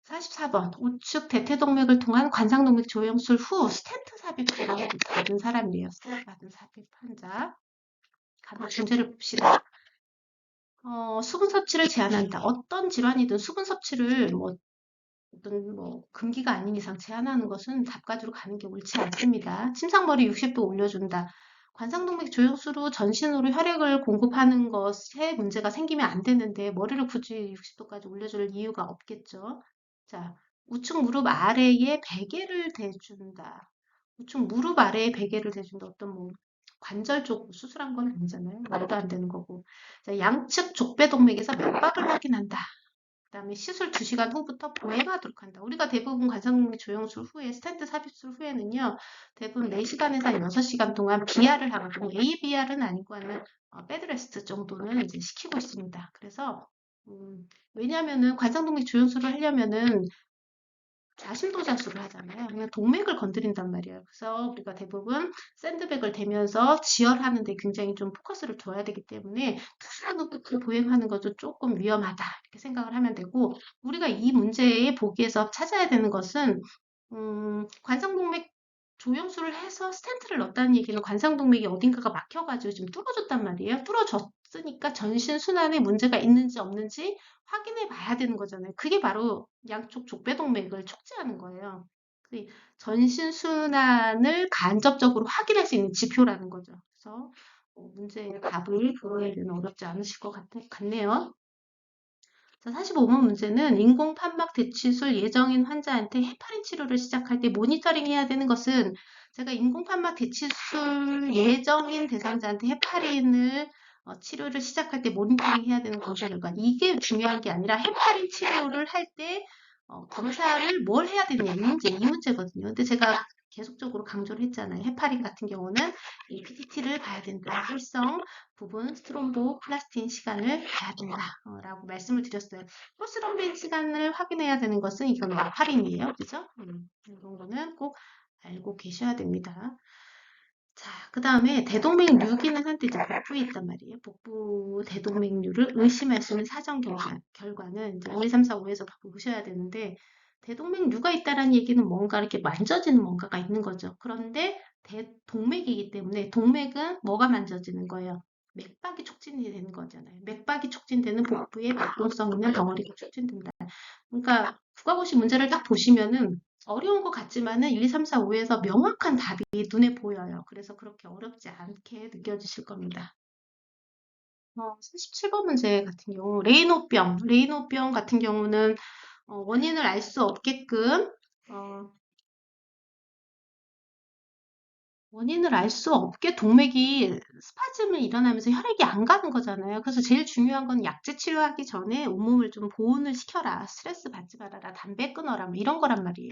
44번 우측 대퇴동맥을 통한 관상동맥 조영술 후 스텐트 삽입을 받은 사람이에요. 스텐트 받은 삽입 환자. 간혹 문제를 봅시다. 수분 섭취를 제한한다. 어떤 질환이든 수분 섭취를 뭐 어떤 뭐 금기가 아닌 이상 제한하는 것은 답가주로 가는 게 옳지 않습니다. 침상머리 60도 올려준다. 관상동맥 조영수로 전신으로 혈액을 공급하는 것에 문제가 생기면 안 되는데 머리를 굳이 60도까지 올려줄 이유가 없겠죠. 자, 우측 무릎 아래에 베개를 대준다. 우측 무릎 아래에 베개를 대준다. 어떤 뭐 관절 쪽 수술한 건 아니잖아요. 말도 안 되는 거고. 자, 양측 족배동맥에서 맥박을 확인한다. 그다음에 시술 2시간 후부터 보행하도록 한다. 우리가 대부분 관상동맥 조영술 후에 스텐트 삽입술 후에는요. 대부분 4시간에서 6시간 동안 비아를 하거든요. ABR은 아니고 하는 베드레스트 정도는 이제 시키고 있습니다. 그래서 왜냐하면은 관상동맥 조영술을 하려면은 좌심도자술을 하잖아요. 그냥 동맥을 건드린단 말이에요. 그래서 우리가 대부분 샌드백을 대면서 지혈하는 데 굉장히 좀 포커스를 둬야 되기 때문에 투수로 그 보행하는 것도 조금 위험하다 이렇게 생각을 하면 되고 우리가 이 문제의 보기에서 찾아야 되는 것은 관상동맥 조영술을 해서 스텐트를 넣었다는 얘기는 관상동맥이 어딘가가 막혀가지고 지금 뚫어졌단 말이에요. 뚫어졌으니까 전신 순환에 문제가 있는지 없는지 확인해 봐야 되는 거잖아요. 그게 바로 양쪽 족배동맥을 촉지하는 거예요. 그 전신 순환을 간접적으로 확인할 수 있는 지표라는 거죠. 그래서 문제의 답을 그거에는 어렵지 않으실 것 같네요. 자, 45번 문제는 인공 판막 대치술 예정인 환자한테 헤파린 치료를 시작할 때 모니터링 해야 되는 것은 제가 인공 판막 대치술 예정인 대상자한테 헤파린을 치료를 시작할 때 모니터링 해야 되는 검사결과 이게 중요한 게 아니라 헤파린 치료를 할 때 검사를 뭘 해야 되느냐 이 문제거든요. 근데 제가 계속적으로 강조를 했잖아요. 헤파린 같은 경우는 이 PTT를 봐야 된다. 활성 부분 스트롬보 플라스틴 시간을 봐야 된다라고 말씀을 드렸어요. 프로스럼빈 시간을 확인해야 되는 것은 이건 와파린이에요. 그죠? 이 정도는 꼭 알고 계셔야 됩니다. 자, 그 다음에 대동맥류기는 한때 이제 복부에 있단 말이에요. 복부 대동맥류를 의심할 수 있는 사정 결과는 이제 1, 2, 3, 4, 5에서 보셔야 되는데 대동맥류가 있다는 얘기는 뭔가 이렇게 만져지는 뭔가가 있는 거죠. 그런데 대동맥이기 때문에 동맥은 뭐가 만져지는 거예요? 맥박이 촉진이 되는 거잖아요. 맥박이 촉진되는 복부의 맥동성 있는 덩어리가 촉진된다. 그러니까 국가고시 문제를 딱 보시면은 어려운 것 같지만은 1, 2, 3, 4, 5에서 명확한 답이 눈에 보여요. 그래서 그렇게 어렵지 않게 느껴지실 겁니다. 37번 문제 같은 경우 레이노병 같은 경우는 원인을 알 수 없게끔 어, 원인을 알 수 없게 동맥이 스파즘이 일어나면서 혈액이 안 가는 거잖아요. 그래서 제일 중요한 건 약제 치료하기 전에 온몸을 좀 보온을 시켜라. 스트레스 받지 말아라. 담배 끊어라. 뭐 이런 거란 말이에요.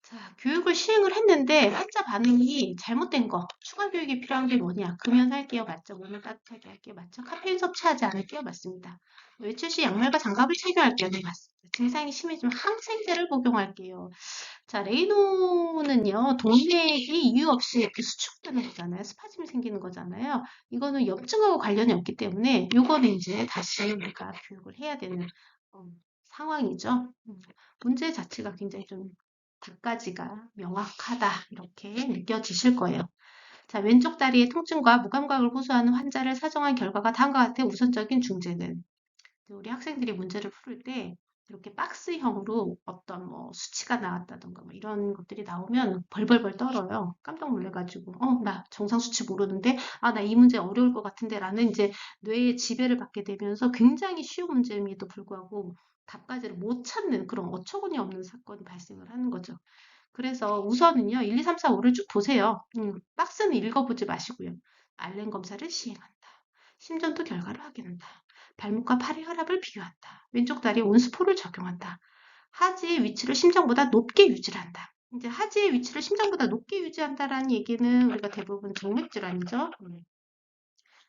자, 교육을 시행을 했는데 환자 반응이 잘못된 거. 추가 교육이 필요한 게 뭐냐? 금연 할게요. 맞죠? 몸을 따뜻하게 할게요. 맞죠? 카페인 섭취하지 않을게요. 맞습니다. 외출 시 양말과 장갑을 착용할게요. 네, 맞습니다. 증상이 심해지면 항생제를 복용할게요. 자, 레이노는요, 동맥이 이유 없이 이렇게 수축되는 거잖아요. 스파즘이 생기는 거잖아요. 이거는 염증하고 관련이 없기 때문에 요거는 이제 다시 우리가 교육을 해야 되는 상황이죠. 문제 자체가 굉장히 좀 답가지가 명확하다 이렇게 느껴지실 거예요. 자, 왼쪽 다리의 통증과 무감각을 호소하는 환자를 사정한 결과가 다음과 같아 우선적인 중재는 우리 학생들이 문제를 풀 때 이렇게 박스형으로 어떤 뭐 수치가 나왔다던가 뭐 이런 것들이 나오면 벌벌벌 떨어요. 깜짝 놀래가지고 나 정상 수치 모르는데 나 이 문제 어려울 것 같은데 라는 이제 뇌의 지배를 받게 되면서 굉장히 쉬운 문제임에도 불구하고 답까지를 못 찾는 그런 어처구니 없는 사건이 발생을 하는 거죠. 그래서 우선은요, 1, 2, 3, 4, 5를 쭉 보세요. 박스는 읽어보지 마시고요. 알렌 검사를 시행한다. 심전도 결과를 확인한다. 발목과 팔의 혈압을 비교한다. 왼쪽 다리에 온스포를 적용한다. 하지의 위치를 심장보다 높게 유지한다. 이제 하지의 위치를 심장보다 높게 유지한다라는 얘기는 우리가 대부분 정맥질환이죠.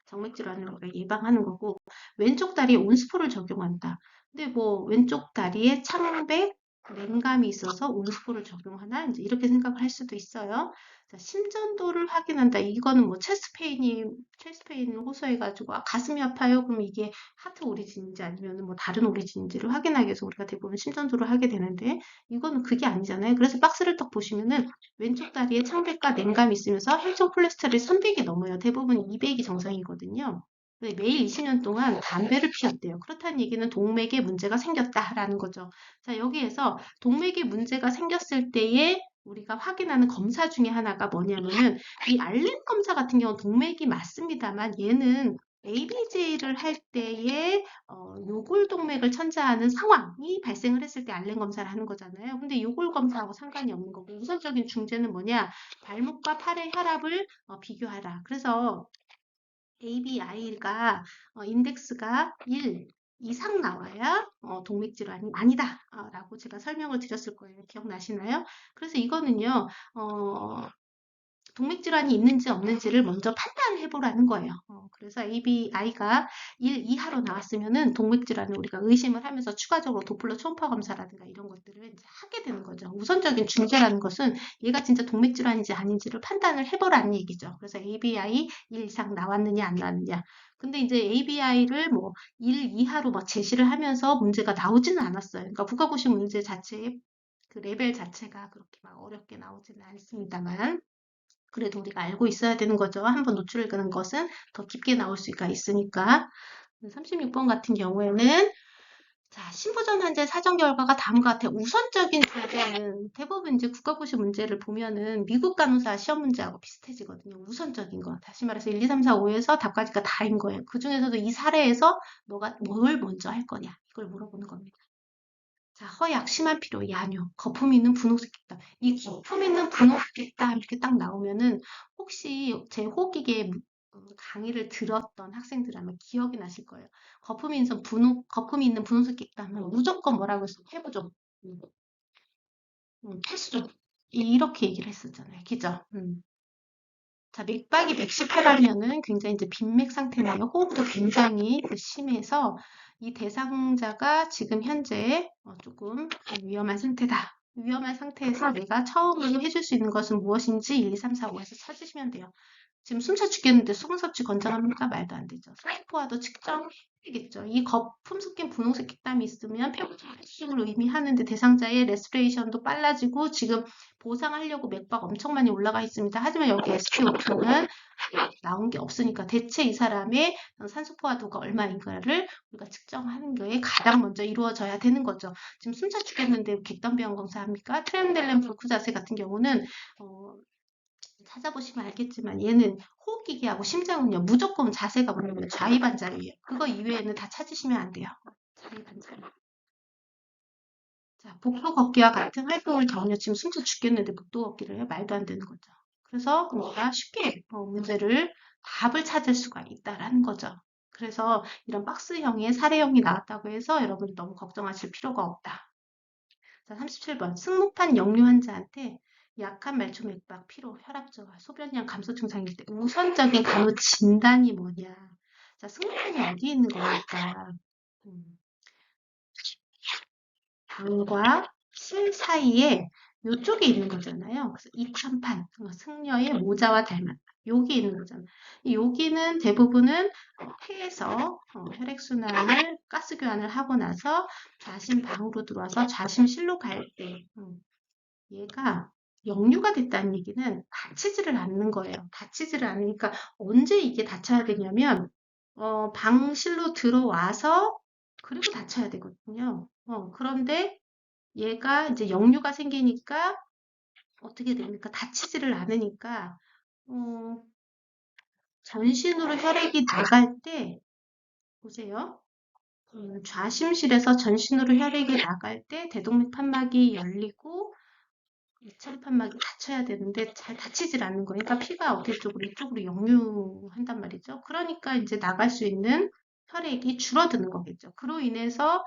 정맥질환을 우리가 예방하는 거고 왼쪽 다리에 온스포를 적용한다. 근데 뭐 왼쪽 다리에 창백, 냉감이 있어서 온스포를 적용하나 이제 이렇게 생각을 할 수도 있어요. 자, 심전도를 확인한다. 이거는 뭐 체스트 페인을 호소해가지고 가슴이 아파요. 그럼 이게 하트 오리진인지 아니면 뭐 다른 오리진인지를 확인하기 위해서 우리가 대부분 심전도를 하게 되는데 이거는 그게 아니잖아요. 그래서 박스를 딱 보시면은 왼쪽 다리에 창백과 냉감이 있으면서 혈중 콜레스테롤이 300이 넘어요. 대부분 200이 정상이거든요. 매일 20년 동안 담배를 피웠대요. 그렇다는 얘기는 동맥에 문제가 생겼다라는 거죠. 자, 여기에서 동맥에 문제가 생겼을 때에 우리가 확인하는 검사 중에 하나가 뭐냐면은 이 알렌 검사 같은 경우는 동맥이 맞습니다만 얘는 ABJ를 할 때에 요골동맥을 천자하는 상황이 발생을 했을 때 알렌 검사를 하는 거잖아요. 근데 요골 검사하고 상관이 없는 거고 우선적인 중재는 뭐냐? 발목과 팔의 혈압을 비교하라. 그래서 ABI가 인덱스가 1 이상 나와야 동맥질환이 아니다 라고 제가 설명을 드렸을 거예요. 기억나시나요? 그래서 이거는요. 동맥질환이 있는지 없는지를 먼저 판단해 보라는 거예요. 그래서 ABI가 1 이하로 나왔으면은 동맥질환을 우리가 의심을 하면서 추가적으로 도플러 초음파 검사라든가 이런 것들을 이제 하게 되는 거죠. 우선적인 중재라는 것은 얘가 진짜 동맥질환인지 아닌지를 판단을 해보라는 얘기죠. 그래서 ABI 1 이상 나왔느냐 안 나왔느냐. 근데 이제 ABI를 뭐 1 이하로 막 제시를 하면서 문제가 나오지는 않았어요. 그러니까 국가고시 문제 자체의 그 레벨 자체가 그렇게 막 어렵게 나오지는 않습니다만 그래도 우리가 알고 있어야 되는 거죠. 한번 노출되는 것은 더 깊게 나올 수가 있으니까. 36번 같은 경우에는 자, 신부전 환자의 사전 결과가 다음과 같아. 우선적인 문제는 대부분 이제 국가고시 문제를 보면은 미국 간호사 시험 문제하고 비슷해지거든요. 우선적인 거. 다시 말해서 1, 2, 3, 4, 5에서 답까지가 다인 거예요. 그 중에서도 이 사례에서 너가 뭘 먼저 할 거냐. 이걸 물어보는 겁니다. 자, 허약, 심한 피로, 야뇨, 거품 있는 분홍색 객담. 이 거품 있는 분홍색 객담 이렇게 딱 나오면은 혹시 제 호기계 강의를 들었던 학생들이라면 기억이 나실 거예요. 거품이 있는 분홍색 객담은 무조건 뭐라고 했어? 해보죠. 필수. 이렇게 얘기를 했었잖아요. 그죠? 자, 맥박이 118이면은 굉장히 이제 빈맥 상태네요. 호흡도 굉장히 심해서 이 대상자가 지금 현재 조금 위험한 상태다. 위험한 상태에서 내가 처음으로 해줄 수 있는 것은 무엇인지 1, 2, 3, 4, 5에서 찾으시면 돼요. 지금 숨차 죽겠는데 수분 섭취 권장합니까? 말도 안 되죠. 소포화도 측정해야겠죠. 이 거품 섞인 분홍색 객담이 있으면 폐부종을 의미하는데 대상자의 레스피레이션도 빨라지고 지금 보상하려고 맥박 엄청 많이 올라가 있습니다. 하지만 여기 SpO2는 나온 게 없으니까 대체 이 사람의 산소 포화도가 얼마인가를 우리가 측정하는 게 가장 먼저 이루어져야 되는 거죠. 지금 숨차 죽겠는데 객담병 검사합니까? 트렌델렌 불크 자세 같은 경우는 찾아보시면 알겠지만 얘는 호흡기계하고 심장은요 무조건 자세가 뭐냐면 좌이반자리예요. 그거 이외에는 다 찾으시면 안 돼요. 좌이반자리. 자, 복도 걷기와 같은 활동을 경험해 지금 숨차 죽겠는데 복도 걷기를 해요? 말도 안 되는 거죠. 그래서 우리가 쉽게 문제를 답을 찾을 수가 있다라는 거죠. 그래서 이런 박스형의 사례형이 나왔다고 해서 여러분이 너무 걱정하실 필요가 없다. 자, 37번. 승모판 역류 환자한테 약한 말초 맥박, 피로, 혈압 저하, 소변량 감소 증상일 때 우선적인 간호 진단이 뭐냐. 자, 승모판이 어디 있는 거니까 방과 실 사이에 요쪽에 있는 거잖아요. 그래서 이찬판, 승려의 모자와 닮았다. 여기 있는 거잖아요. 여기는 대부분은 폐에서 혈액순환을 가스 교환을 하고 나서 좌심 방으로 들어와서 좌심실로 갈 때 얘가 역류가 됐다는 얘기는 다치지를 않는 거예요. 다치지를 않으니까 언제 이게 다쳐야 되냐면 방실로 들어와서 그리고 다쳐야 되거든요. 그런데 얘가 이제 역류가 생기니까 어떻게 됩니까? 다치지를 않으니까 전신으로 혈액이 나갈 때 보세요. 좌심실에서 전신으로 혈액이 나갈 때 대동맥 판막이 열리고 이천 판막이 닫혀야 되는데 잘 닫히질 않는 거예요. 그러니까 피가 어디 쪽으로 이쪽으로 역류한단 말이죠. 그러니까 이제 나갈 수 있는 혈액이 줄어드는 거겠죠. 그로 인해서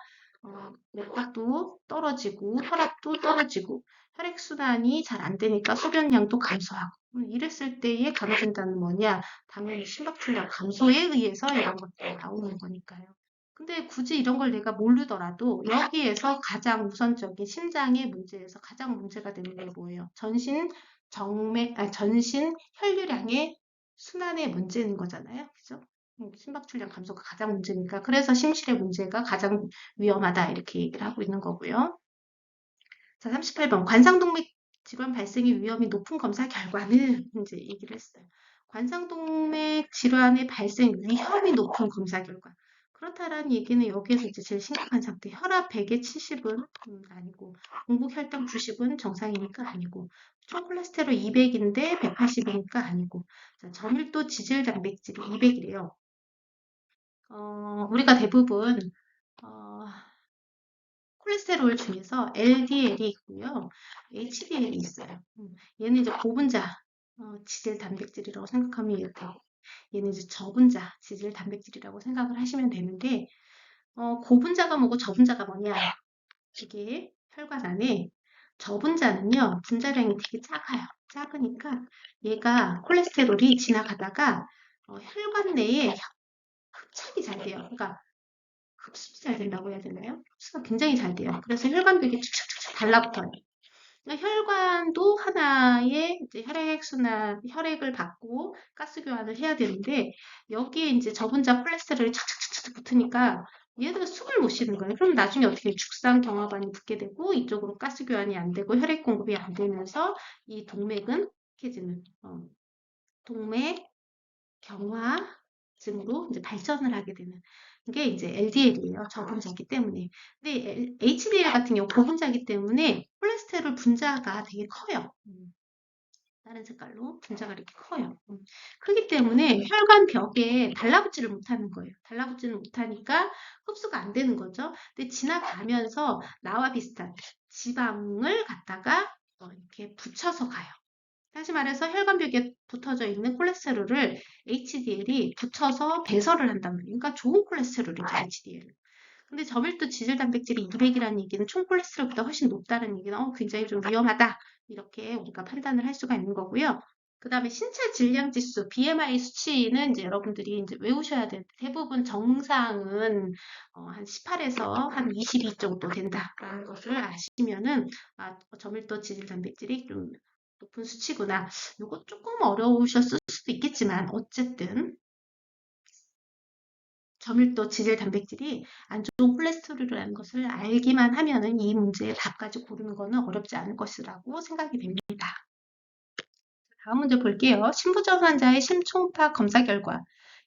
맥박도 떨어지고 혈압도 떨어지고 혈액순환이 잘 안 되니까 소변량도 감소하고 이랬을 때의 간호 진단은 뭐냐? 당연히 심박출량 감소에 의해서 이런 것들이 나오는 거니까요. 근데 굳이 이런 걸 내가 모르더라도 여기에서 가장 우선적인 심장의 문제에서 가장 문제가 되는 게 뭐예요? 전신 혈류량의 순환의 문제인 거잖아요. 그죠? 심박출량 감소가 가장 문제니까. 그래서 심실의 문제가 가장 위험하다. 이렇게 얘기를 하고 있는 거고요. 자, 38번. 관상동맥 질환 발생의 위험이 높은 검사 결과는 이제 얘기를 했어요. 관상동맥 질환의 발생 위험이 높은 검사 결과. 그렇다라는 얘기는 여기에서 이제 제일 심각한 상태. 혈압 100에 70은 아니고, 공복 혈당 90은 정상이니까 아니고, 총 콜레스테롤 200인데 180이니까 아니고, 자, 저밀도 지질 단백질이 200이래요. 우리가 대부분 어, 콜레스테롤 중에서 LDL이 있고요, HDL이 있어요. 얘는 이제 고분자 지질 단백질이라고 생각하면 이렇고, 얘는 이제 저분자 지질 단백질이라고 생각을 하시면 되는데, 고분자가 뭐고 저분자가 뭐냐? 이게 혈관 안에 저분자는요, 분자량이 되게 작아요. 작으니까 얘가 콜레스테롤이 지나가다가 혈관 내에 흡착이 잘 돼요. 그러니까 흡수가 잘 된다고 해야 되나요? 흡수가 굉장히 잘 돼요. 그래서 혈관벽이 축축축축 달라붙어요. 그러니까 혈관도 하나의 이제 혈액순환, 혈액을 받고 가스 교환을 해야 되는데, 여기에 이제 저분자 콜레스테롤이 착착착착 붙으니까 얘들은 숨을 못 쉬는 거예요. 그럼 나중에 어떻게 죽상 경화반이 붙게 되고, 이쪽으로 가스 교환이 안 되고 혈액 공급이 안 되면서 이 동맥은 약해지는 동맥 경화증으로 이제 발전을 하게 되는 게 이제 LDL이에요. 저분자이기 때문에. 근데 HDL 같은 경우 고분자이기 때문에 콜레스테롤 분자가 되게 커요. 다른 색깔로 분자가 이렇게 커요. 크기 때문에 혈관 벽에 달라붙지를 못하는 거예요. 달라붙지를 못하니까 흡수가 안 되는 거죠. 근데 지나가면서 나와 비슷한 지방을 갖다가 이렇게 붙여서 가요. 다시 말해서 혈관벽에 붙어져 있는 콜레스테롤을 HDL이 붙여서 배설을 한단 말이에요. 그러니까 좋은 콜레스테롤이죠, HDL. 근데 저밀도 지질 단백질이 200이라는 얘기는 총 콜레스테롤보다 훨씬 높다는 얘기는 굉장히 좀 위험하다. 이렇게 우리가 판단을 할 수가 있는 거고요. 그 다음에 신체 질량 지수, BMI 수치는 이제 여러분들이 이제 외우셔야 되는데, 대부분 정상은 한 18에서 한 22 정도 된다라는 것을 아시면은, 저밀도 지질 단백질이 좀 높은 수치구나. 이거 조금 어려우셨을 수도 있겠지만, 어쨌든 저밀도 지질 단백질이 안 좋은 콜레스테롤이라는 것을 알기만 하면은 이 문제의 답까지 고르는 것은 어렵지 않을 것이라고 생각이 됩니다. 다음 문제 볼게요. 심부전 환자의 심초음파 검사 결과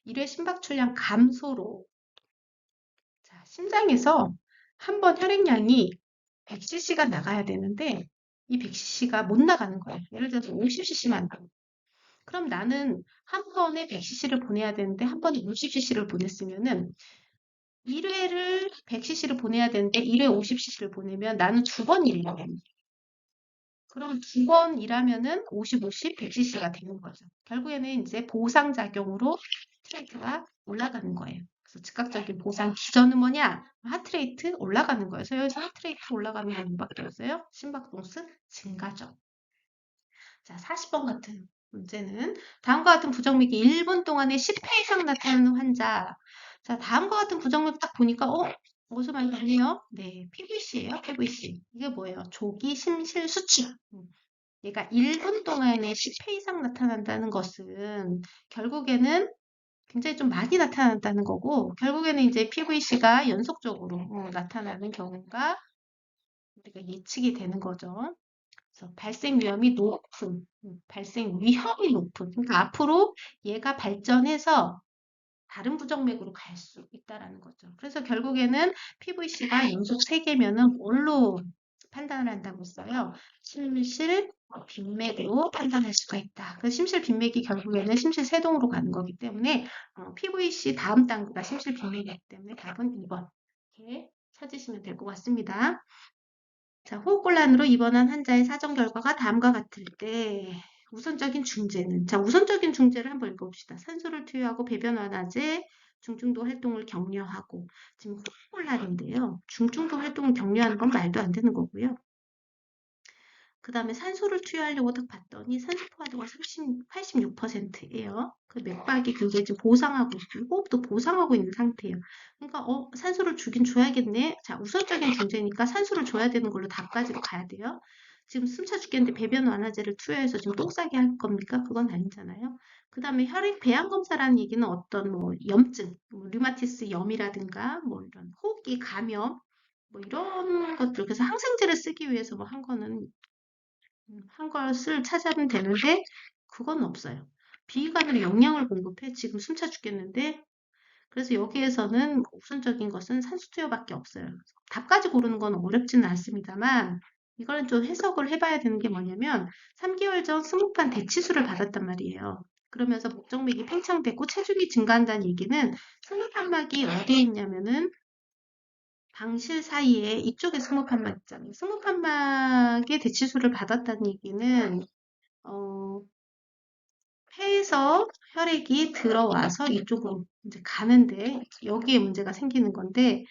1회 심박출량 감소로, 자, 심장에서 한 번 혈액량이 100cc가 나가야 되는데 이 100cc가 못 나가는 거예요. 예를 들어서 50cc만 나가요. 그럼 나는 한 번에 100cc를 보내야 되는데 한 번에 60cc를 보냈으면은 1회를 100cc를 보내야 되는데 1회 50cc를 보내면 나는 두 번 일해야 됩니다. 그럼 두 번 일하면은 50, 50, 100cc가 되는 거죠. 결국에는 이제 보상작용으로 하트레이트가 올라가는 거예요. 그래서 즉각적인 보상 기전은 뭐냐? 하트레이트 올라가는 거예요. 그래서 여기서 하트레이트 올라가는 건 뭐밖에 없어요? 심박동수 증가죠. 자, 40번 같은 문제는 다음과 같은 부정맥이 1분 동안에 10회 이상 나타나는 환자. 자, 다음과 같은 부정맥 딱 보니까 어디서 많이 봤네요. 네, PVC예요. PVC. 이게 뭐예요? 조기 심실 수축. 얘가 1분 동안에 10회 이상 나타난다는 것은 결국에는 굉장히 좀 많이 나타난다는 거고, 결국에는 이제 PVC가 연속적으로 나타나는 경우가 우리가 예측이 되는 거죠. 그래서 발생 위험이 높은, 발생 위험이 높은. 그러니까 앞으로 얘가 발전해서 다른 부정맥으로 갈 수 있다라는 거죠. 그래서 결국에는 PVC가 연속 3개면은 뭘로 판단을 한다고 했어요? 심실 빈맥으로 판단할 수가 있다. 그 심실 빈맥이 결국에는 심실 세동으로 가는 거기 때문에 PVC 다음 단계가 심실 빈맥이기 때문에 답은 2번 이렇게 찾으시면 될 것 같습니다. 자, 호흡곤란으로 입원한 환자의 사정 결과가 다음과 같을 때 우선적인 중재는, 자, 우선적인 중재를 한번 읽어봅시다. 산소를 투여하고 배변 완화제, 중증도 활동을 격려하고. 지금 호흡곤란인데요. 중증도 활동을 격려하는 건 말도 안 되는 거고요. 그 다음에 산소를 투여하려고 딱 봤더니 산소 포화도가 86%예요. 그 맥박이 굉장히 지금 보상하고 있고 호흡도 보상하고 있는 상태예요. 그러니까 산소를 주긴 줘야겠네. 자, 우선적인 존재니까 산소를 줘야 되는 걸로 답까지로 가야 돼요. 지금 숨차 죽겠는데 배변 완화제를 투여해서 지금 똥 싸게 할 겁니까? 그건 아니잖아요. 그 다음에 혈액 배양 검사라는 얘기는 어떤 뭐 염증, 뭐 류마티스 염이라든가 뭐 이런 호흡기 감염 뭐 이런 것들, 그래서 항생제를 쓰기 위해서 뭐 한 것을 찾아면 되는데 그건 없어요. 비위관으로 영양을 공급해. 지금 숨차 죽겠는데. 그래서 여기에서는 우선적인 것은 산수 투여밖에 없어요. 답까지 고르는 건 어렵지는 않습니다만 이거는 좀 해석을 해봐야 되는 게 뭐냐면 3개월 전 스모판 대치수를 받았단 말이에요. 그러면서 목정맥이 팽창됐고 체중이 증가한다는 얘기는 스모판막이 어디에 있냐면은 방실 사이에 이쪽에 스모판막 있잖아요. 스모판막의 대치수를 받았다는 얘기는 폐에서 혈액이 들어와서 이쪽으로 이제 가는데 여기에 문제가 생기는 건데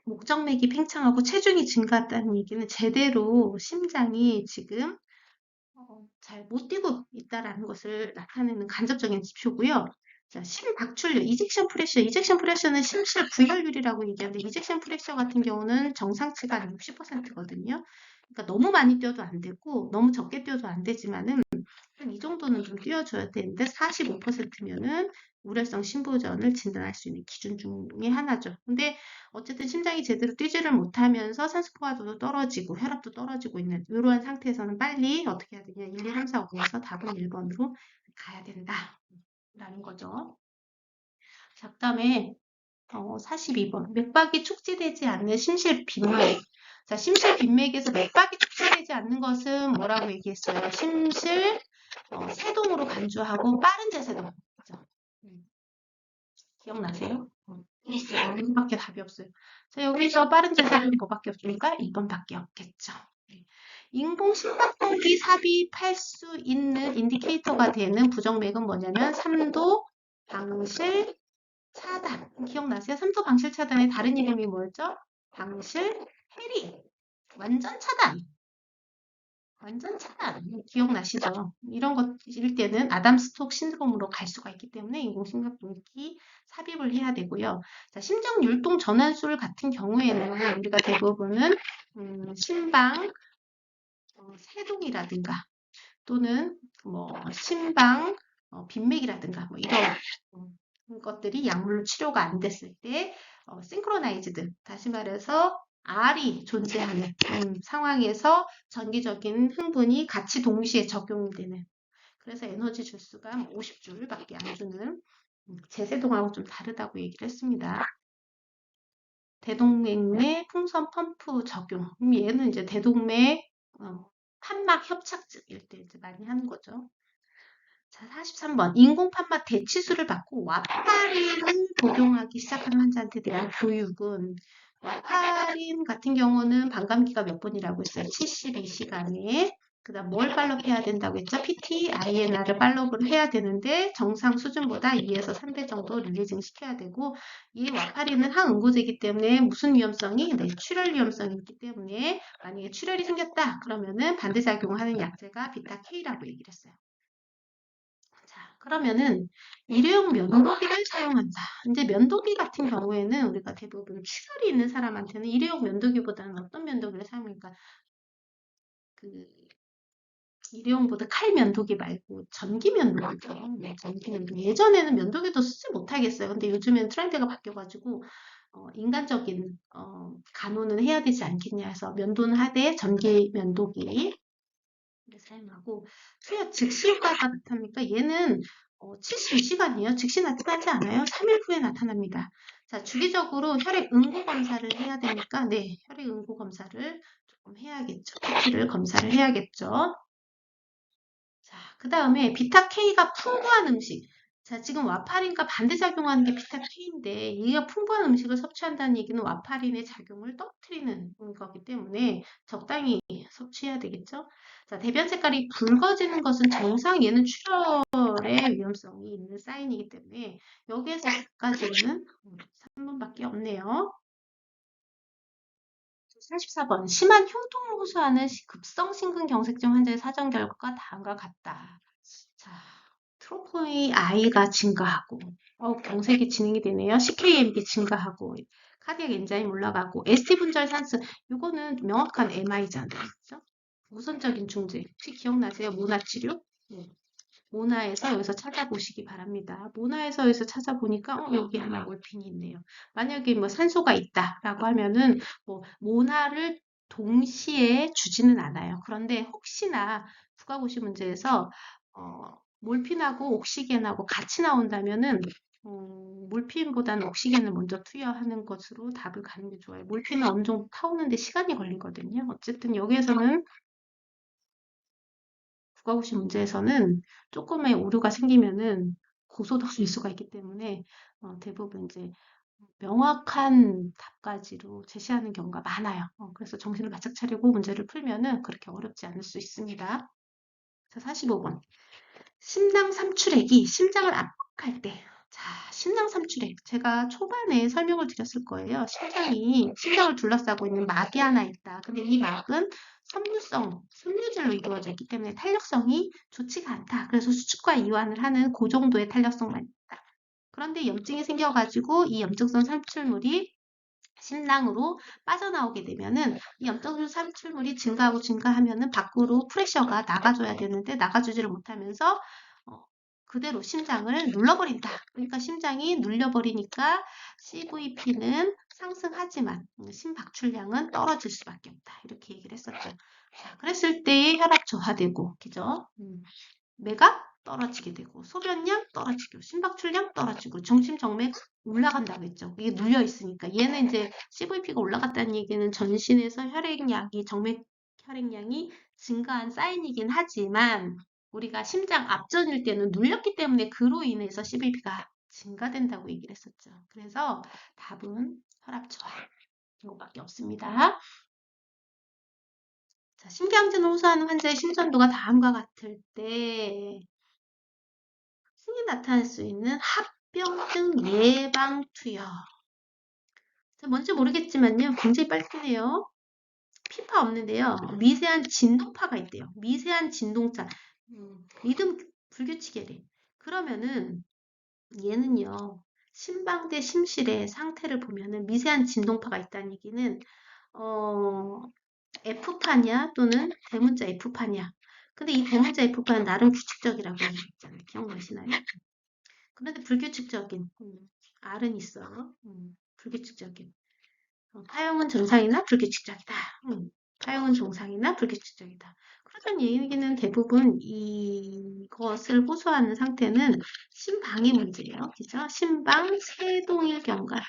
목정맥이 팽창하고 체중이 증가했다는 얘기는 제대로 심장이 지금 잘 못 뛰고 있다라는 것을 나타내는 간접적인 지표고요. 자, 심박출률, 이젝션 프레셔는 심실 구혈율이라고 얘기하는데 이젝션 프레셔 같은 경우는 정상치가 한 60%거든요. 그러니까 너무 많이 뛰어도 안 되고 너무 적게 뛰어도 안 되지만은 한 이 정도는 좀 뛰어줘야 되는데 45%면은 우려성 심부전을 진단할 수 있는 기준 중에 하나죠. 근데 어쨌든 심장이 제대로 뛰지를 못하면서 산소 포화도도 떨어지고 혈압도 떨어지고 있는 이러한 상태에서는 빨리 어떻게 해야 되냐 1, 2, 3, 4, 5에서 답은 1번으로 가야 된다 라는 거죠. 자, 그 다음에 42번 맥박이 축지되지 않는 심실 빈맥. 자, 심실 빈맥에서 맥박이 축지되지 않는 것은 뭐라고 얘기했어요? 심실 세동으로 간주하고 빠른 제세동. 그죠? 기억나세요? 이거밖에 답이 없어요. 자, 여기서 빠른 제세동이 뭐밖에 없으니까 2번밖에 없겠죠. 인공 심박동기 삽입할 수 있는 인디케이터가 되는 부정맥은 뭐냐면 3도 방실 차단. 기억나세요? 3도 방실 차단의 다른 이름이 뭐였죠? 방실 해리. 완전 차단. 완전 차단. 기억나시죠? 이런 것일 때는 아담 스톡 신드롬으로 갈 수가 있기 때문에 인공심박동기 삽입을 해야 되고요. 자, 심장 율동 전환술 같은 경우에는 우리가 대부분은 심방 세동이라든가 또는 뭐 심방 빈맥이라든가 뭐 이런 것들이 약물로 치료가 안 됐을 때 싱크로나이즈드 다시 말해서 R이 존재하는 상황에서 전기적인 흥분이 같이 동시에 적용이 되는 그래서 에너지 줄수가 50줄밖에 안 주는 제세동하고 좀 다르다고 얘기를 했습니다. 대동맥 내 풍선 펌프 적용. 얘는 이제 대동맥 판막 협착증일 때 이제 많이 하는 거죠. 자, 43번. 인공판막 대치수를 받고 와파린을 복용하기 시작하는 환자한테 대한 교육은 와파린 같은 경우는 반감기가 몇 분이라고 했어요? 72시간에. 그 다음 뭘 팔로우해야 된다고 했죠? PT, INR을 팔로우를 해야 되는데 정상 수준보다 2에서 3배 정도 릴리징 시켜야 되고 이 와파린은 항응고제이기 때문에 무슨 위험성이? 네, 출혈 위험성이 있기 때문에 만약에 출혈이 생겼다 그러면은 반대작용하는 약제가 비타-K라고 얘기를 했어요. 자, 그러면은 일회용 면도기를 사용한다. 이제 면도기 같은 경우에는 우리가 대부분 출혈이 있는 사람한테는 일회용 면도기보다는 어떤 면도기를 사용할까? 그 일회용보다 칼 면도기 말고 전기 면도기죠. 네, 전기 면도기. 예전에는 면도기도 쓰지 못하겠어요. 근데 요즘엔 트렌드가 바뀌어가지고 인간적인 간호는 해야 되지 않겠냐 해서 면도는 하되 전기 면도기 사용하고 투여 즉시 효과가 나타납니까? 얘는 72시간이에요. 즉시 나타나지 않아요. 3일 후에 나타납니다. 자, 주기적으로 혈액 응고 검사를 해야 되니까 네, 혈액 응고 검사를 조금 해야겠죠. PT를 검사를 해야겠죠. 자, 그 다음에 비타-K가 풍부한 음식. 자, 지금 와파린과 반대작용하는 게 비타-K인데 얘가 풍부한 음식을 섭취한다는 얘기는 와파린의 작용을 떨어뜨리는 거기 때문에 적당히 섭취해야 되겠죠. 자, 대변 색깔이 붉어지는 것은 정상 얘는 출혈의 위험성이 있는 사인이기 때문에 여기에서까지는 3번밖에 없네요. 44번 심한 흉통을 호소하는 급성 심근경색증 환자의 사전 결과가 다음과 같다. 자, 트로포의 I가 증가하고 경색이 진행이 되네요. CKMB 증가하고 카디악 엔자임 올라가고 ST 분절 산수 이거는 명확한 MI잖아요. 그렇죠? 우선적인 중재 혹시 기억나세요? 모나 치료? 네. 모나에서 여기서 찾아보시기 바랍니다. 모나에서 여기서 찾아보니까 여기 하나 몰핀이 있네요. 만약에 뭐 산소가 있다라고 하면은 뭐 모나를 동시에 주지는 않아요. 그런데 혹시나 국가고시 문제에서 몰핀하고 옥시겐하고 같이 나온다면은 몰핀보다는 옥시겐을 먼저 투여하는 것으로 답을 가는 게 좋아요. 몰핀은 어느 정도 타오는데 시간이 걸리거든요. 어쨌든 여기에서는 국가고시 문제에서는 조금의 오류가 생기면은 고소될 수가 있기 때문에 대부분 이제 명확한 답가지로 제시하는 경우가 많아요. 그래서 정신을 바짝 차리고 문제를 풀면은 그렇게 어렵지 않을 수 있습니다. 자, 45번. 심장 삼출액이 심장을 압박할 때. 자, 심장 삼출액. 제가 초반에 설명을 드렸을 거예요. 심장을 둘러싸고 있는 막이 하나 있다. 근데 이 막은 섬유질로 이루어져 있기 때문에 탄력성이 좋지가 않다. 그래서 수축과 이완을 하는 그 정도의 탄력성만 있다. 그런데 염증이 생겨가지고 이 염증성 삼출물이 심낭으로 빠져나오게 되면은 이 염증성 삼출물이 증가하면은 밖으로 프레셔가 나가줘야 되는데 나가주지를 못하면서 그대로 심장을 눌러버린다. 그러니까 심장이 눌려버리니까 CVP는 상승하지만 심박출량은 떨어질 수밖에 없다. 이렇게 얘기를 했었죠. 자, 그랬을 때 혈압 저하되고, 그죠? 뇌가 떨어지게 되고 소변량 떨어지고 심박출량 떨어지고 정심정맥 올라간다고 했죠. 이게 눌려 있으니까 얘는 이제 CVP가 올라갔다는 얘기는 전신에서 정맥 혈액량이 증가한 사인이긴 하지만 우리가 심장 앞전일 때는 눌렸기 때문에 그로 인해서 CVP가 증가된다고 얘기를 했었죠. 그래서 답은 혈압 저하 이거밖에 없습니다. 자, 심경증을 호소하는 환자의 심전도가 다음과 같을 때 흔히 나타날 수 있는 합병증 예방 투여. 뭔지 모르겠지만요. 굉장히 빨갛네요. 피파 없는데요. 미세한 진동파가 있대요. 미세한 진동차. 리듬 불규칙이래. 그러면은 얘는요. 심방대 심실의 상태를 보면은 미세한 진동파가 있다는 얘기는 F파냐 또는 대문자 F파냐. 근데 이 대문자 F파는 나름 규칙적이라고 했잖아요. 기억나시나요? 그런데 불규칙적인 R은 있어요. 불규칙적인. 파형은 정상이나 불규칙적이다. 파형은 정상이나 불규칙적이다. 그러던 얘기는 대부분 이것을 호소하는 상태는 심방의 문제예요. 그죠? 심방 세동일 경과.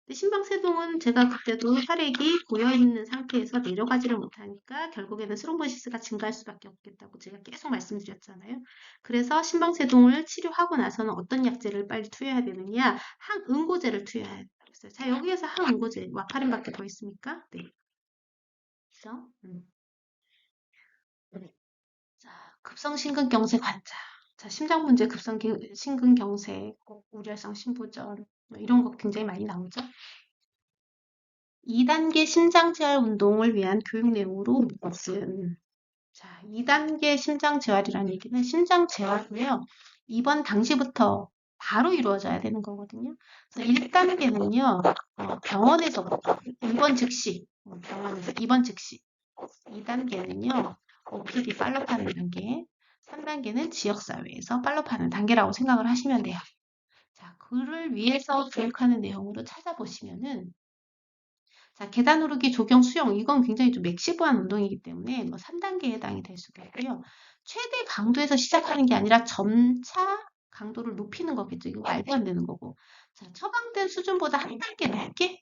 근데 심방 세동은 제가 그때도 혈액이 고여있는 상태에서 내려가지를 못하니까 결국에는 스롬보시스가 증가할 수밖에 없겠다고 제가 계속 말씀드렸잖아요. 그래서 심방 세동을 치료하고 나서는 어떤 약제를 빨리 투여해야 되느냐? 항응고제를 투여해야 돼요. 자, 여기에서 항응고제, 와파린밖에 더 있습니까? 네. 그죠? 자, 급성심근경색 환자. 자, 심장 문제 급성심근경색, 우려성 심부전, 이런 거 굉장히 많이 나오죠. 2단계 심장재활 운동을 위한 교육 내용으로 무엇은? 자, 2단계 심장재활이라는 얘기는 심장재활도요. 입원 당시부터 바로 이루어져야 되는 거거든요. 그래서 1단계는요. 병원에서부터 입원 즉시, 병원에서 입원 즉시. 2단계는요. OPD 팔로우하는 단계. 3단계는 지역사회에서 팔로우하는 단계라고 생각을 하시면 돼요. 자, 그를 위해서 교육하는 내용으로 찾아보시면은 자, 계단 오르기, 조경, 수영 이건 굉장히 좀 맥시브한 운동이기 때문에 뭐 3단계에 해당이 될 수가 있고요. 최대 강도에서 시작하는 게 아니라 점차 강도를 높이는 거겠죠. 이거 말도 안 되는 거고. 자, 처방된 수준보다 한 단계 높게?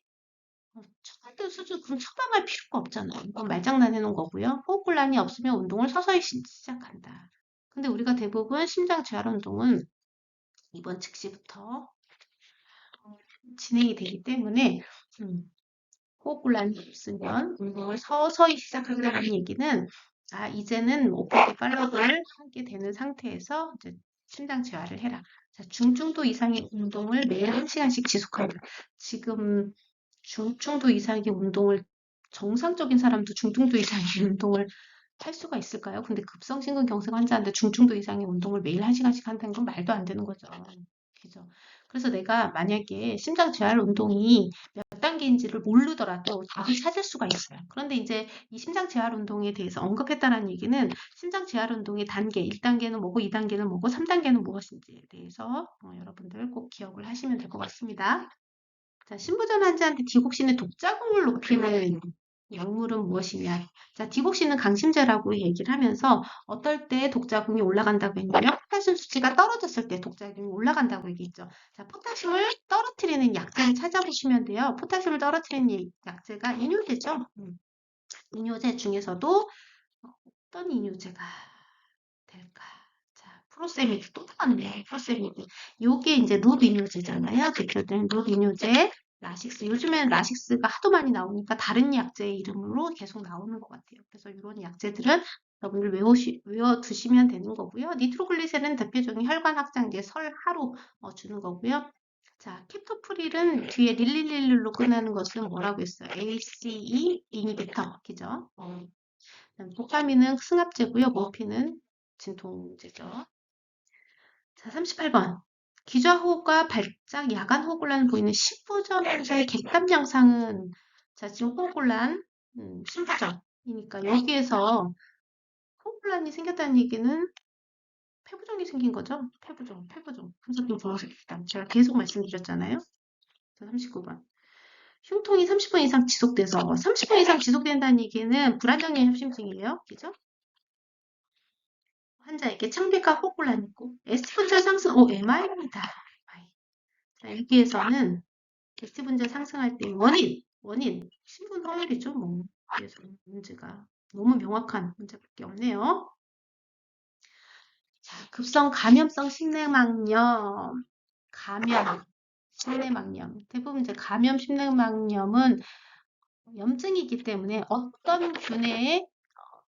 처방된 수준, 그럼 처방할 필요가 없잖아요. 이건 말장난 해놓은 거고요. 호흡곤란이 없으면 운동을 서서히 시작한다. 근데 우리가 대부분 심장 재활 운동은 이번 즉시부터 진행이 되기 때문에 호흡곤란이 없으면 운동을 서서히 시작한다는 얘기는 이제는 OPD 팔로우를 하게 되는 상태에서 이제 심장 재활을 해라. 자, 중증도 이상의 운동을 매일 1시간씩 지속한다. 지금 중증도 이상의 운동을 정상적인 사람도 중증도 이상의 운동을 할 수가 있을까요? 근데 급성심근경색 환자인데 중증도 이상의 운동을 매일 1시간씩 한다는 건 말도 안 되는 거죠. 그죠? 그래서 내가 만약에 심장 재활 운동이 몇 단계인지를 모르더라도 답을 찾을 수가 있어요. 그런데 이제 이 심장 재활 운동에 대해서 언급했다는 얘기는 심장 재활 운동의 단계, 1단계는 뭐고 2단계는 뭐고 3단계는 무엇인지에 대해서 여러분들 꼭 기억을 하시면 될 것 같습니다. 자, 심부전 환자한테 디곡신의 독자금을 높이는 약물은 무엇이냐. 자, 디곡시는 강심제라고 얘기를 하면서 어떨 때 독자궁이 올라간다고 했냐면 포타슘 수치가 떨어졌을 때 독자궁이 올라간다고 얘기했죠. 자, 포타슘을 떨어뜨리는 약제를 찾아보시면 돼요. 포타슘을 떨어뜨리는 약제가 이뇨제죠. 이뇨제 중에서도 어떤 이뇨제가 될까? 자, 프로세미드 또 나왔네. 프로세미드. 요게 이제 룹 이뇨제잖아요. 대표적인 룹 이뇨제, 라식스. 요즘엔 라식스가 하도 많이 나오니까 다른 약제의 이름으로 계속 나오는 것 같아요. 그래서 이런 약제들은 여러분들 외워두시면 되는 거고요. 니트로글리세린 대표적인 혈관 확장제 설하로 주는 거고요. 자, 캡토프릴은 뒤에 릴릴릴로 끝나는 것은 뭐라고 했어요? ACE 이니비터, 그죠? 도파민은 승합제고요. 모피는 진통제죠. 자, 38번. 기저호흡과 발작, 야간 호흡곤란 보이는 신부전 환자의 객담 양상은 자, 지금 호흡곤란, 신부전이니까 여기에서 호흡곤란이 생겼다는 얘기는 폐부종이 생긴 거죠? 폐부종. 분석도 좋아서 객담. 제가 계속 말씀드렸잖아요. 자, 39번. 흉통이 30분 이상 지속돼서 30분 이상 지속된다는 얘기는 불안정형 협심증이에요. 그죠? 환자에게 창백과 호흡곤란이 있고 S분자 상승, MI입니다. 자, 여기에서는 S분자 상승할 때 원인, 신분 확률이죠. 뭐 그래서 문제가 너무 명확한 문제밖에 없네요. 자, 급성 감염성 심내막염, 심내막염. 대부분 이제 감염 심내막염은 염증이기 때문에 어떤 균에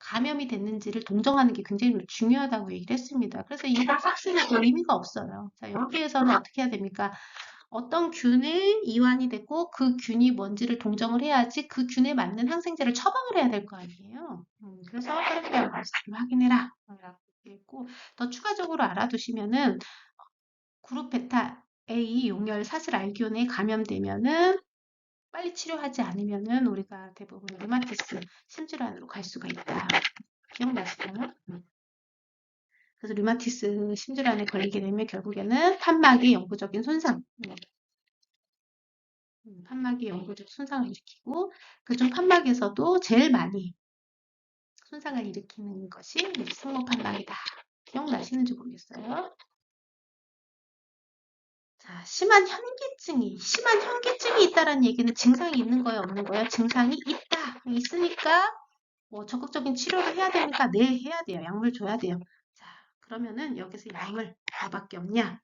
감염이 됐는지를 동정하는 게 굉장히 중요하다고 얘기를 했습니다. 그래서 이거 삭스는 별 의미가 없어요. 자, 여기에서는 어떻게 해야 됩니까? 어떤 균에 이완이 됐고 그 균이 뭔지를 동정을 해야지 그 균에 맞는 항생제를 처방을 해야 될 거 아니에요. 그래서 혈액량 말씀을 확인해라. 라고 얘기했고 더 추가적으로 알아두시면은 그룹 베타 A 용열 사슬 알기온에 감염되면은 빨리 치료하지 않으면은 우리가 대부분 류마티스 심질환으로 갈 수가 있다. 기억나시나요? 그래서 류마티스 심질환에 걸리게 되면 결국에는 판막의 영구적인 손상, 판막의 영구적 손상을 일으키고 그중 판막에서도 제일 많이 손상을 일으키는 것이 승모 판막이다. 기억나시는지 모르겠어요. 자, 심한 현기증이 있다라는 얘기는 증상이 있는 거예요, 없는 거예요? 증상이 있다. 있으니까 뭐 적극적인 치료를 해야 되니까 네, 해야 돼요. 약물 줘야 돼요. 자, 그러면은 여기서 약물 뭐밖에 없냐?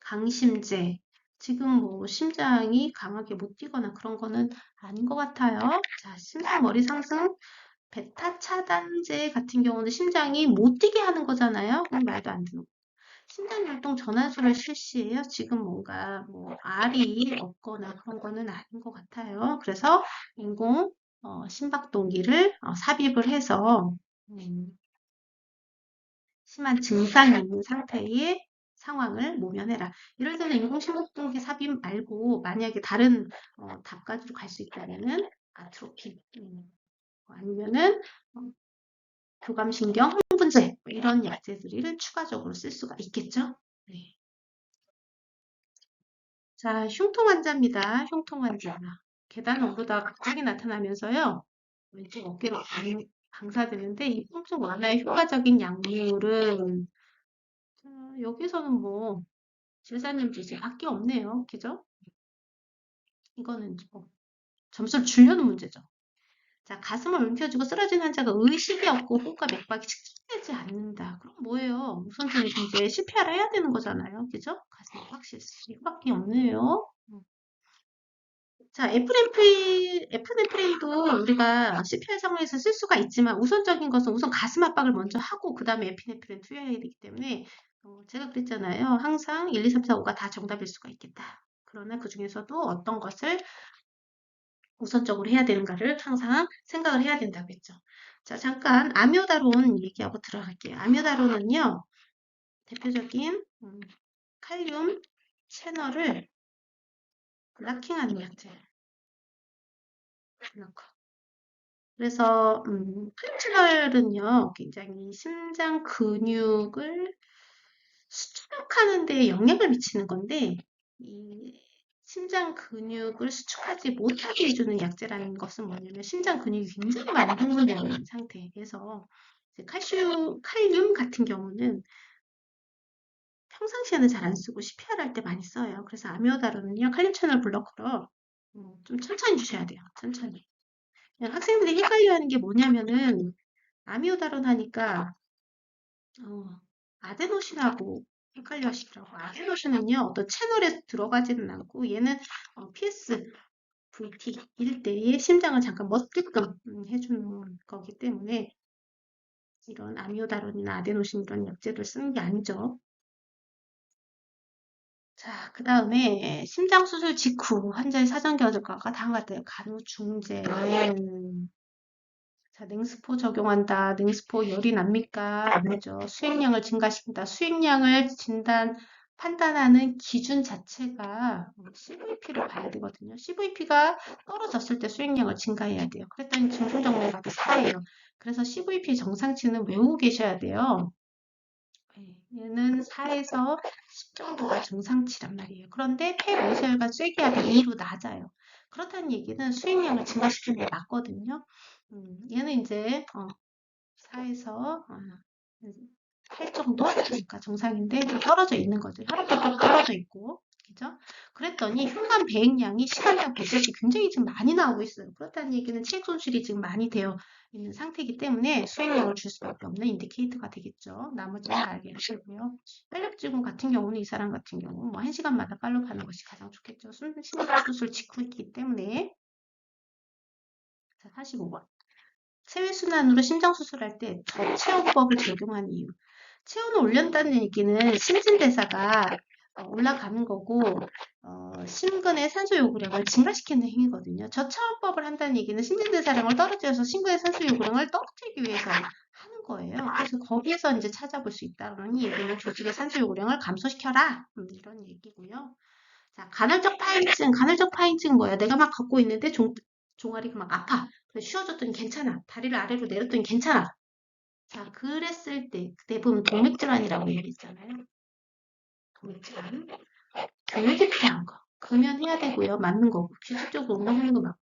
강심제. 지금 뭐 심장이 강하게 못 뛰거나 그런 거는 아닌 것 같아요. 자, 심장 머리 상승 베타 차단제 같은 경우는 심장이 못 뛰게 하는 거잖아요. 그럼 말도 안 되는 거. 심장율동 전환술을 실시해요. 지금 뭔가 뭐 알이 없거나 그런 거는 아닌 것 같아요. 그래서 인공 심박동기를 삽입을 해서 심한 증상이 있는 상태의 상황을 모면해라. 이럴 때는 인공심박동기 삽입 말고 만약에 다른 답까지로 갈 수 있다면은 아트로핀 아니면은 교감신경 흥분제 이런 약제들을 추가적으로 쓸 수가 있겠죠. 네. 자, 흉통 환자입니다. 흉통 환자. 계단을 오르다가 갑자기 나타나면서요. 왼쪽 어깨로 방사되는데 이 통증 완화에 효과적인 약물은 여기서는 뭐 질산염지제밖에 없네요. 그죠? 이거는 뭐 점수를 주려는 문제죠. 자, 가슴을 움켜쥐고 쓰러진 환자가 의식이 없고 호흡과 맥박이 측정되지 않는다. 그럼 뭐예요? 우선적인 이제 CPR을 해야 되는 거잖아요. 그죠? 가슴에 확실히 이거밖에 없네요. 자, 에피네프린도 우리가 CPR 상황에서 쓸 수가 있지만 우선적인 것은 우선 가슴 압박을 먼저 하고 그 다음에 에피네프린 투여해야 되기 때문에 제가 그랬잖아요. 항상 1, 2, 3, 4, 5가 다 정답일 수가 있겠다. 그러나 그 중에서도 어떤 것을 우선적으로 해야 되는가를 항상 생각을 해야 된다고 했죠. 자, 잠깐 아미오다론 얘기하고 들어갈게요. 아미오다론은요. 대표적인 칼륨 채널을 블락킹하는 약제. 그래서 칼륨 채널은요. 굉장히 심장 근육을 수축하는 데 영향을 미치는 건데 이 심장 근육을 수축하지 못하게 해주는 약제라는 것은 뭐냐면 심장 근육이 굉장히 많이 흥분되어 있는 상태에서 칼륨 같은 경우는 평상시에는 잘 안 쓰고 CPR 할 때 많이 써요. 그래서 아미오다론은요, 칼륨 채널 블로커로 좀 천천히 주셔야 돼요. 천천히. 그냥 학생들이 헷갈려하는 게 뭐냐면은 아미오다론 하니까 아데노신하고 헷갈려 하시더라고요. 아데노신은요, 어떤 채널에 들어가지는 않고 얘는 PS, VT 일 때에 심장을 잠깐 멎게끔 해주는 거기 때문에 이런 아미오다론이나 아데노신 이런 약제를 쓰는 게 아니죠. 자, 그 다음에 심장수술 직후 환자의 사전 결과가 다음과 같아요. 간후 중재. 자, 냉스포 적용한다. 냉스포 열이 납니까? 아니죠. 수행량을 증가시킨다. 수행량을 판단하는 기준 자체가 CVP를 봐야 되거든요. CVP가 떨어졌을 때 수행량을 증가해야 돼요. 그랬더니 증손정맥압이 4예요. 그래서 CVP 정상치는 외우고 계셔야 돼요. 얘는 4에서 10 정도가 정상치란 말이에요. 그런데 폐모세혈관 쐐기압이 2로 낮아요. 그렇다는 얘기는 수행량을 증가시키는 게 맞거든요. 얘는 이제 4에서 8 정도? 그러니까 정상인데 좀 떨어져 있는 거죠. 혈압도 좀 떨어져 있고. 그죠? 그랬더니 혈관 배행량이 시간당 100cc 굉장히 지금 많이 나오고 있어요. 그렇다는 얘기는 체액 손실이 지금 많이 되어 있는 상태이기 때문에 수행량을 줄 수밖에 없는 인디케이터가 되겠죠. 나머지는 알게 하시고요. 빨렵증후 같은 경우는 이 사람 같은 경우 뭐 1시간마다 팔로우하는 것이 가장 좋겠죠. 심장수술 직후이기 때문에. 자, 45번. 체외순환으로 심장수술할 때 저체온법을 적용한 이유. 체온을 올렸다는 얘기는 심진대사가 올라가는 거고 심근의 산소 요구량을 증가시키는 행위거든요. 저체온법을 한다는 얘기는 심진대사량을 떨어뜨려서 심근의 산소 요구량을 떨어뜨리기 위해서 하는 거예요. 그래서 거기에서 이제 찾아볼 수 있다는 얘기는 조직의 산소 요구량을 감소시켜라 이런 얘기고요. 자, 간헐적 파인증. 간헐적 파인증은 뭐야? 내가 막 걷고 있는데 종아리가 막 아파. 그래서 쉬어줬더니 괜찮아. 다리를 아래로 내렸더니 괜찮아. 자, 그랬을 때 대부분 동맥질환이라고 얘기했잖아요. 동맥질환. 교육이 필요한 거. 금연해야 되고요. 맞는 거고. 규칙적으로 운동하는 거 맞고.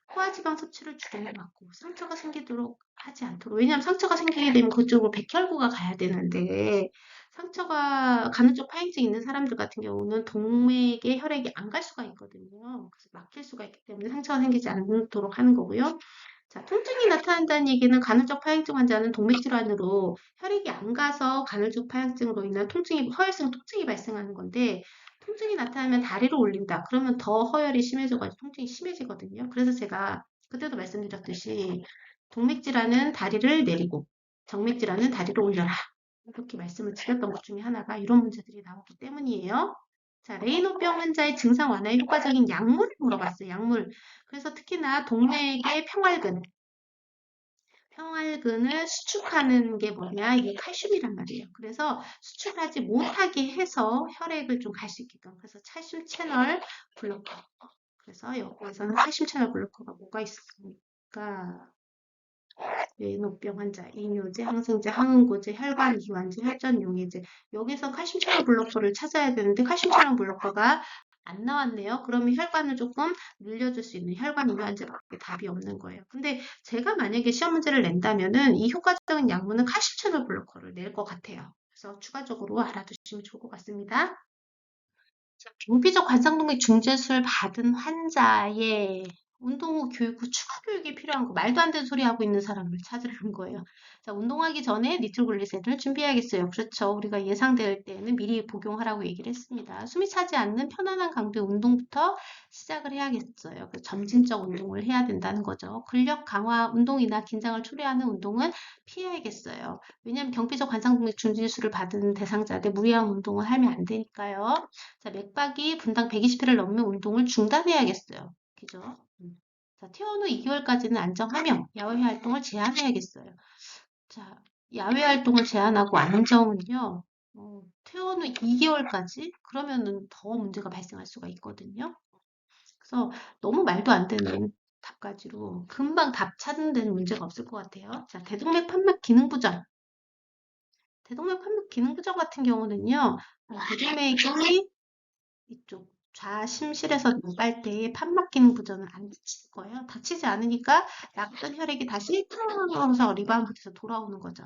포화지방 섭취를 줄이는 거 맞고. 상처가 생기도록 하지 않도록. 왜냐하면 상처가 생기게 되면 그쪽으로 백혈구가 가야 되는데 상처가 가는 쪽 파행증 있는 사람들 같은 경우는 동맥에 혈액이 안 갈 수가 있거든요. 그래서 막힐 수가 있기 때문에 상처가 생기지 않도록 하는 거고요. 자, 통증이 나타난다는 얘기는 간헐적 파행증 환자는 동맥질환으로 혈액이 안 가서 간헐적 파행증으로 인한 허혈성 통증이 발생하는 건데 통증이 나타나면 다리를 올린다. 그러면 더 허혈이 심해져가지고 통증이 심해지거든요. 그래서 제가 그때도 말씀드렸듯이 동맥질환은 다리를 내리고 정맥질환은 다리를 올려라. 이렇게 말씀을 드렸던 것 중에 하나가 이런 문제들이 나오기 때문이에요. 자, 레이노병 환자의 증상 완화에 효과적인 약물을 물어봤어요. 약물. 그래서 특히나 동맥의 평활근을 수축하는 게 뭐냐? 이게 칼슘이란 말이에요. 그래서 수축하지 못하게 해서 혈액을 좀 갈 수 있게끔. 그래서 칼슘 채널 블로커. 그래서 여기에서는 칼슘 채널 블로커가 뭐가 있습니까? 뇌노병 환자, 이뇨제, 항생제, 항응고제, 혈관 이완제, 혈전 용해제. 여기서 칼슘 채널 블로커를 찾아야 되는데 칼슘 채널 블로커가 안 나왔네요. 그러면 혈관을 조금 늘려줄 수 있는 혈관 이완제밖에 답이 없는 거예요. 근데 제가 만약에 시험 문제를 낸다면은 이 효과적인 약물은 칼슘 채널 블로커를 낼 것 같아요. 그래서 추가적으로 알아두시면 좋을 것 같습니다. 정비적 관상동맥 중재술 받은 환자의 운동 후 교육 후 추가 교육이 필요한 거 말도 안 되는 소리 하고 있는 사람을 찾으라는 거예요. 자, 운동하기 전에 니트로글리세린을 준비해야겠어요. 그렇죠. 우리가 예상될 때는 미리 복용하라고 얘기를 했습니다. 숨이 차지 않는 편안한 강도의 운동부터 시작을 해야겠어요. 점진적 운동을 해야 된다는 거죠. 근력 강화 운동이나 긴장을 초래하는 운동은 피해야겠어요. 왜냐하면 경비적 관상동맥 중진술을 받은 대상자들 무리한 운동을 하면 안 되니까요. 자, 맥박이 분당 120회를 넘는 운동을 중단해야겠어요. 그죠? 자, 퇴원 후 2개월까지는 안정하며 야외 활동을 제한해야겠어요. 자, 야외 활동을 제한하고 안정은요. 퇴원 후 2개월까지 그러면은 더 문제가 발생할 수가 있거든요. 그래서 너무 말도 안 되는 답가지로 금방 답 찾는 데는 문제가 없을 것 같아요. 자, 대동맥 판막 기능 부전. 대동맥 판막 기능 부전 같은 경우는요. 대동맥이 이쪽 좌심실에서 나갈 때 판 막히는 구조는 안 다칠 거예요. 다치지 않으니까 나갔던 혈액이 다시 탕 하면서 리바운드돼서 돌아오는 거죠.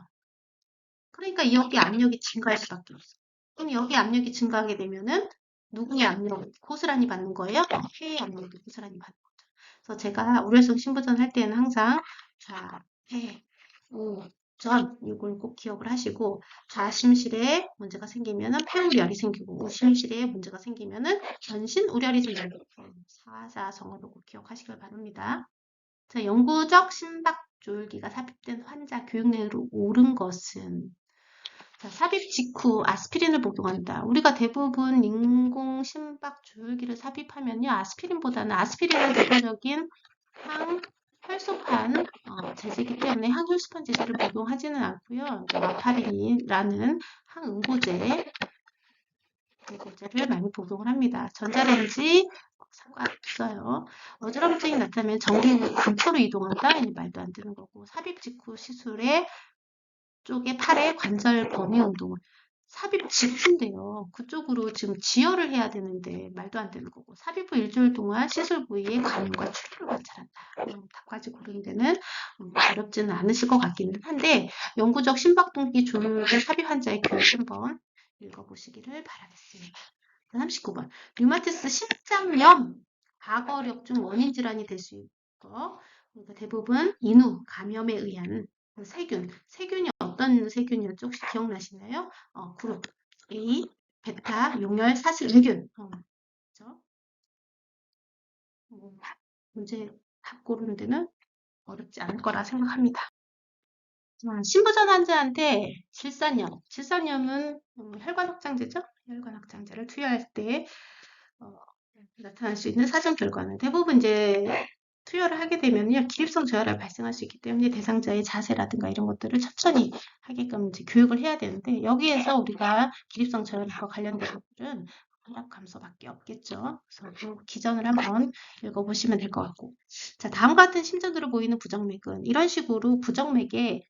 그러니까 여기 압력이 증가할 수밖에 없어. 그럼 여기 압력이 증가하게 되면은 누구의 압력 고스란히 받는 거예요? 폐의 압력도 고스란히 받는 거죠. 그래서 제가 우려성 신부전 할 때는 항상 좌, 폐, 우, 전 이걸 꼭 기억을 하시고 좌심실에 문제가 생기면은 폐우열이 생기고 우심실에 문제가 생기면은 전신우열이 생기는 사자성어로 꼭 기억하시길 바랍니다. 자, 영구적 심박조율기가 삽입된 환자 교육내로 옳은 것은 자, 삽입 직후 아스피린을 복용한다. 우리가 대부분 인공 심박 조율기를 삽입하면요. 아스피린은 대표적인 항혈소판 제제이기 때문에 항혈소판 제제를 복용하지는 않고요. 와파린이라는 항응고제를 많이 복용을 합니다. 전자레인지 상관없어요. 어지럼증이 나타나면 정기를 근처로 이동한다? 이 말도 안 되는 거고 삽입 직후 시술에 쪽에 팔의 관절 범위 운동을 삽입 직후인데요. 그쪽으로 지금 지혈을 해야 되는데 말도 안 되는 거고 삽입 후 일주일 동안 시술 부위에 감염과 출혈을 관찰한다. 답까지 고르는 데는 어렵지는 않으실 것 같기는 한데 영구적 심박동기 조율 삽입 환자의 교육 한번 읽어보시기를 바라겠습니다. 39번 류마티스 심장염 과거력중 원인 질환이 될 수 있고 그러니까 대부분 인후 감염에 의한 세균이 어떤 세균이었죠? 혹시 기억나시나요? 그룹 A, 베타, 용열, 사슬세균. 그렇죠? 문제 답 고르는 데는 어렵지 않을 거라 생각합니다. 신부전 환자한테 질산염은 혈관 확장제죠? 혈관 확장제를 투여할 때 나타날 수 있는 사전 결과는 대부분 이제 투여를 하게 되면요, 기립성 저혈압이 발생할 수 있기 때문에 대상자의 자세라든가 이런 것들을 천천히 하게끔 이제 교육을 해야 되는데 여기에서 우리가 기립성 저혈압과 관련된 것들은 혈압 감소밖에 없겠죠. 그래서 그 기전을 한번 읽어보시면 될 것 같고, 자 다음과 같은 심전으로 보이는 부정맥은 이런 식으로 부정맥에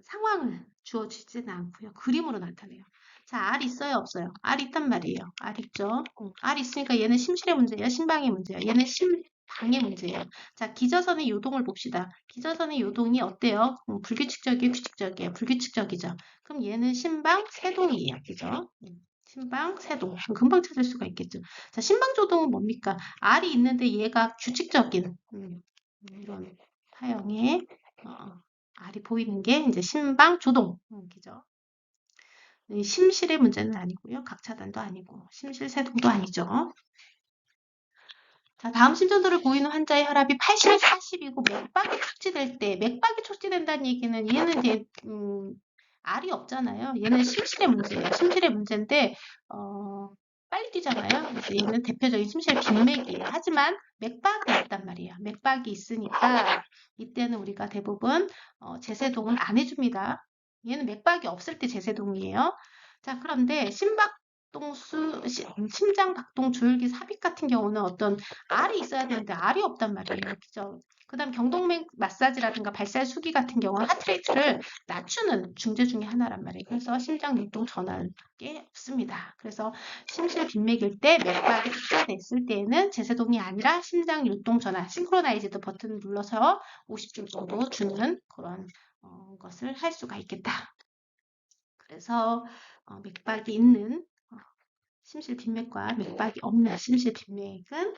상황을 주어지지는 않고요. 그림으로 나타내요. 자, 알 있어요? 없어요? 알 있단 말이에요. 알 있죠? 알 있으니까 얘는 심실의 문제예요? 심방의 문제예요? 얘는 심방의 문제예요. 자, 기저선의 요동을 봅시다. 기저선의 요동이 어때요? 불규칙적이에요? 규칙적이에요? 불규칙적이죠? 그럼 얘는 심방 세동이에요. 그죠? 심방 세동. 금방 찾을 수가 있겠죠. 자, 심방 조동은 뭡니까? 알이 있는데 얘가 규칙적인 이런 타형의 알이 보이는 게 이제 심방 조동. 그죠? 심실의 문제는 아니고요. 각차단도 아니고 심실 세동도 아니죠. 자, 다음 심전도를 보이는 환자의 혈압이 80, 40이고 맥박이 촉지될 때 맥박이 촉지된다는 얘기는 얘는 이제 알이 없잖아요. 얘는 심실의 문제예요. 심실의 문제인데 빨리 뛰잖아요. 그래서 얘는 대표적인 심실 빈맥이에요. 하지만 맥박이 있단 말이에요. 맥박이 있으니까 이때는 우리가 대부분 제세동을 안 해줍니다. 얘는 맥박이 없을 때 제세동이에요. 자, 그런데 심장 박동 조율기 삽입 같은 경우는 어떤 알이 있어야 되는데 알이 없단 말이에요. 그죠? 그 다음 경동맥 마사지라든가 발살 수기 같은 경우는 하트레이트를 낮추는 중재 중에 하나란 말이에요. 그래서 심장 율동 전환 게 없습니다. 그래서 심실 빈맥일 때 맥박이 촉진됐을 때에는 제세동이 아니라 심장 율동 전환, 싱크로나이즈드 버튼을 눌러서 50줄 정도 주는 그런 것을 할 수가 있겠다. 그래서 맥박이 있는 심실 빈맥과 맥박이 없는 심실 빈맥은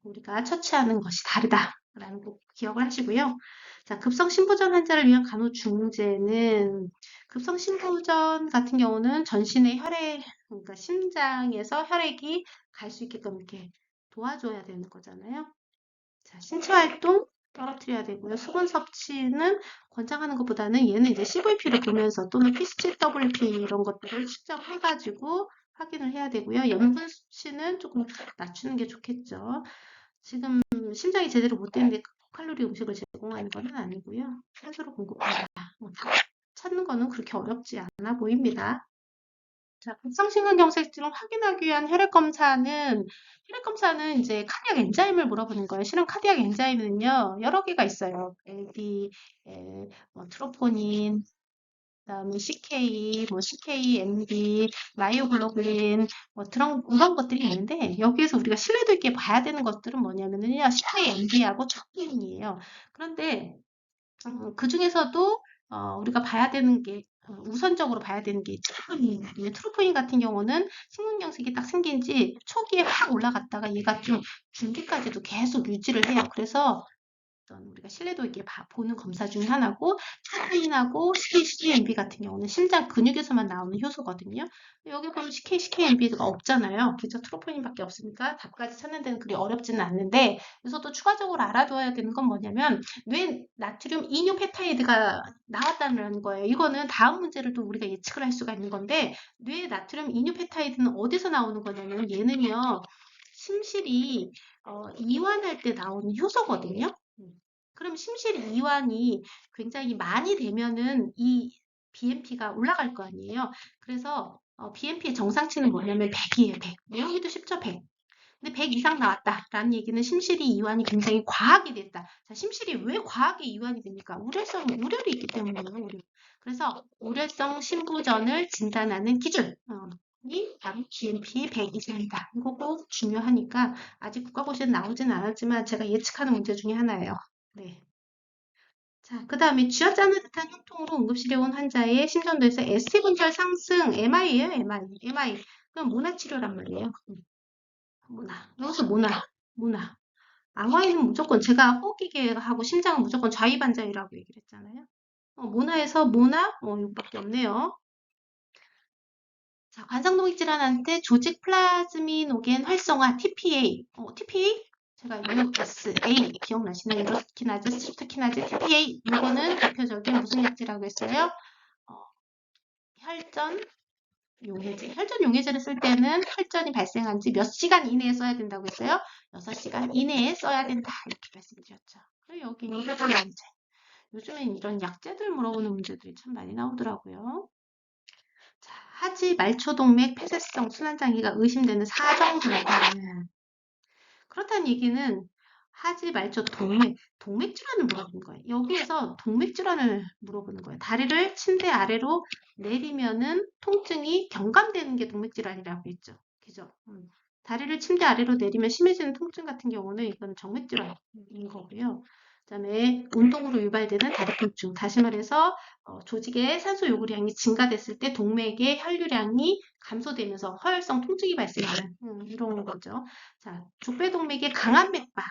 우리가 처치하는 것이 다르다라는 거 기억을 하시고요. 자, 급성 신부전 환자를 위한 간호중재는 급성 신부전 같은 경우는 전신의 그러니까 심장에서 혈액이 갈 수 있게끔 이렇게 도와줘야 되는 거잖아요. 자, 신체 활동 떨어뜨려야 되고요. 수분 섭취는 권장하는 것보다는 얘는 이제 CVP를 보면서 또는 PCWP 이런 것들을 측정해가지고 확인을 해야 되고요. 염분 수치는 조금 낮추는 게 좋겠죠. 지금 심장이 제대로 못 되는데 고칼로리 음식을 제공하는 것은 아니고요. 스스로 공급한다. 찾는 거는 그렇게 어렵지 않아 보입니다. 자, 급성심근경색증을 확인하기 위한 혈액검사는 이제 카디악 엔자임을 물어보는 거예요. 실은 카디악 엔자임은요, 여러 개가 있어요. LDL, 트로포닌, 그다음에 CK, 뭐 CKMB, 마이오글로빈, 뭐 이런 것들이 있는데 여기에서 우리가 신뢰도 있게 봐야 되는 것들은 뭐냐면요, CKMB하고 척기인이에요. 그런데 그 중에서도 우리가 봐야 되는 게 우선적으로 봐야 되는 게 트루프인이거든요. 트루프인 같은 경우는 식문경색이 딱 생긴 지 초기에 확 올라갔다가 얘가 좀 중기까지도 계속 유지를 해요. 그래서 우리가 신뢰도 있게 보는 검사 중에 하나고, CK인하고 CKMB 같은 경우는 심장 근육에서만 나오는 효소거든요. 여기 보면 CKMB가 없잖아요. 그죠? 트로포닌밖에 없으니까 답까지 찾는 데는 그리 어렵지는 않는데, 그래서 또 추가적으로 알아둬야 되는 건 뭐냐면 뇌 나트륨 이뇨페타이드가 나왔다는 거예요. 이거는 다음 문제를 또 우리가 예측을 할 수가 있는 건데, 뇌 나트륨 이뇨페타이드는 어디서 나오는 거냐면 얘는요, 심실이 이완할 때 나오는 효소거든요. 그럼 심실 이완이 굉장히 많이 되면은 이 BMP가 올라갈 거 아니에요. 그래서 BMP의 정상치는 뭐냐면 100이에요. 100. 외우기도 쉽죠, 100. 근데 100 이상 나왔다라는 얘기는 심실이 이완이 굉장히 과하게 됐다. 자, 심실이 왜 과하게 이완이 됩니까? 우려이 있기 때문이에요. 우려. 그래서 우려성 심부전을 진단하는 기준. 이 바로 GMP 100 이상이다. 이거 꼭 중요하니까 아직 국가고시에 나오진 않았지만 제가 예측하는 문제 중에 하나예요. 네. 자, 그 다음에 쥐어짜는 듯한 흉통으로 응급실에 온 환자의 심전도에서 ST 분절 상승, MI예요, MI. 그럼 모나 치료란 말이에요. 모나. 여기서 모나. 암화에는 무조건 제가 호흡기계하고 심장은 무조건 좌이반자이라고 얘기를 했잖아요. 모나에서 모나, 이거밖에 없네요. 자, 관상동익 질환한테 조직 플라즈미노겐 활성화 TPA. TPA? 제가 USA 기억나시나요? 루트키나즈, 스트키나즈, TPA. 이거는 대표적인 무슨 약제라고 했어요? 혈전 용해제. 혈전 용해제를 쓸 때는 혈전이 발생한 지 몇 시간 이내에 써야 된다고 했어요? 6시간 이내에 써야 된다. 이렇게 말씀드렸죠. 그리고 여기 혈전 문제. 요즘엔 이런 약제들 물어보는 문제들이 참 많이 나오더라고요. 자, 하지 말초동맥 폐쇄성 순환장애가 의심되는 사정질환. 그렇다는 얘기는 하지 말초 동맥질환을 물어보는 거예요. 여기에서 동맥질환을 물어보는 거예요. 다리를 침대 아래로 내리면은 통증이 경감되는 게 동맥질환이라고 했죠. 그죠? 다리를 침대 아래로 내리면 심해지는 통증 같은 경우는 이건 정맥질환인 거고요. 그다음에 운동으로 유발되는 다리 통증. 다시 말해서 조직의 산소 요구량이 증가됐을 때 동맥의 혈류량이 감소되면서 허혈성 통증이 발생하는 이런 거죠. 자, 족배동맥의 강한 맥박.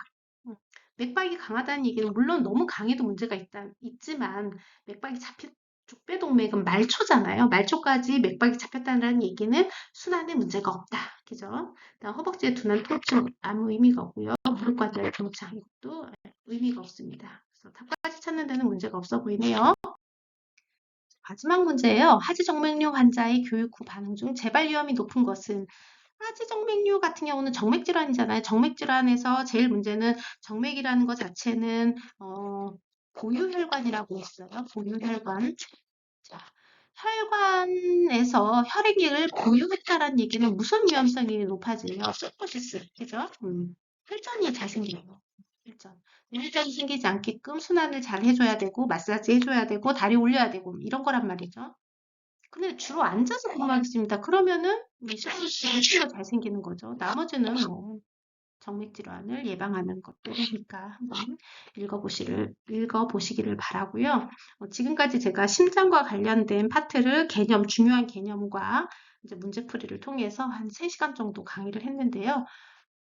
맥박이 강하다는 얘기는 물론 너무 강해도 문제가 있지만 맥박이 족배동맥은 말초잖아요. 말초까지 맥박이 잡혔다는 얘기는 순환에 문제가 없다. 그죠? 다음 허벅지의 둔한 통증 아무 의미가 없고요. 무릎 관절 통증 이것도 의미가 없습니다. 그래서 답까지 찾는 데는 문제가 없어 보이네요. 마지막 문제예요. 하지정맥류 환자의 교육 후 반응 중 재발 위험이 높은 것은 하지정맥류 같은 경우는 정맥질환이잖아요. 정맥질환에서 제일 문제는 정맥이라는 것 자체는 고유혈관이라고 했어요. 고유혈관. 자, 혈관에서 혈액을 고유했다라는 얘기는 무슨 위험성이 높아지며 서포시스, 그죠? 혈전이 잘 생겨요. 혈전이 생기지 않게끔 순환을 잘 해줘야 되고 마사지 해줘야 되고 다리 올려야 되고 이런 거란 말이죠. 근데 주로 앉아서 근무하겠습니다. 그러면은 실수가 잘 생기는 거죠. 나머지는 뭐 정맥질환을 예방하는 것들이니까 한번 읽어보시기를 바라고요. 지금까지 제가 심장과 관련된 파트를 중요한 개념과 이제 문제풀이를 통해서 한 3시간 정도 강의를 했는데요.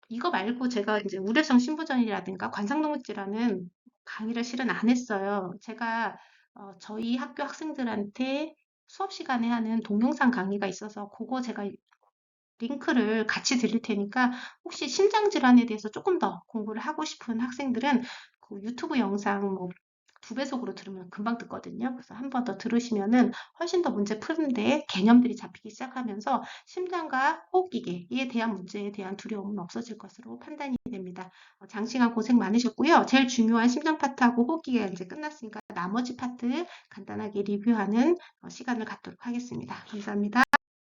이거 말고 제가 이제 우려성 심부전이라든가 관상동맥질환은 강의를 실은 안 했어요. 제가 저희 학교 학생들한테 수업 시간에 하는 동영상 강의가 있어서 그거 제가 링크를 같이 드릴 테니까 혹시 심장질환에 대해서 조금 더 공부를 하고 싶은 학생들은 그 유튜브 영상 뭐 2배속으로 들으면 금방 듣거든요. 그래서 한 번 더 들으시면은 훨씬 더 문제 푸는데 개념들이 잡히기 시작하면서 심장과 호흡기계에 대한 문제에 대한 두려움은 없어질 것으로 판단이 됩니다. 장시간 고생 많으셨고요. 제일 중요한 심장 파트하고 호흡기계가 이제 끝났으니까 나머지 파트 간단하게 리뷰하는 시간을 갖도록 하겠습니다. 감사합니다.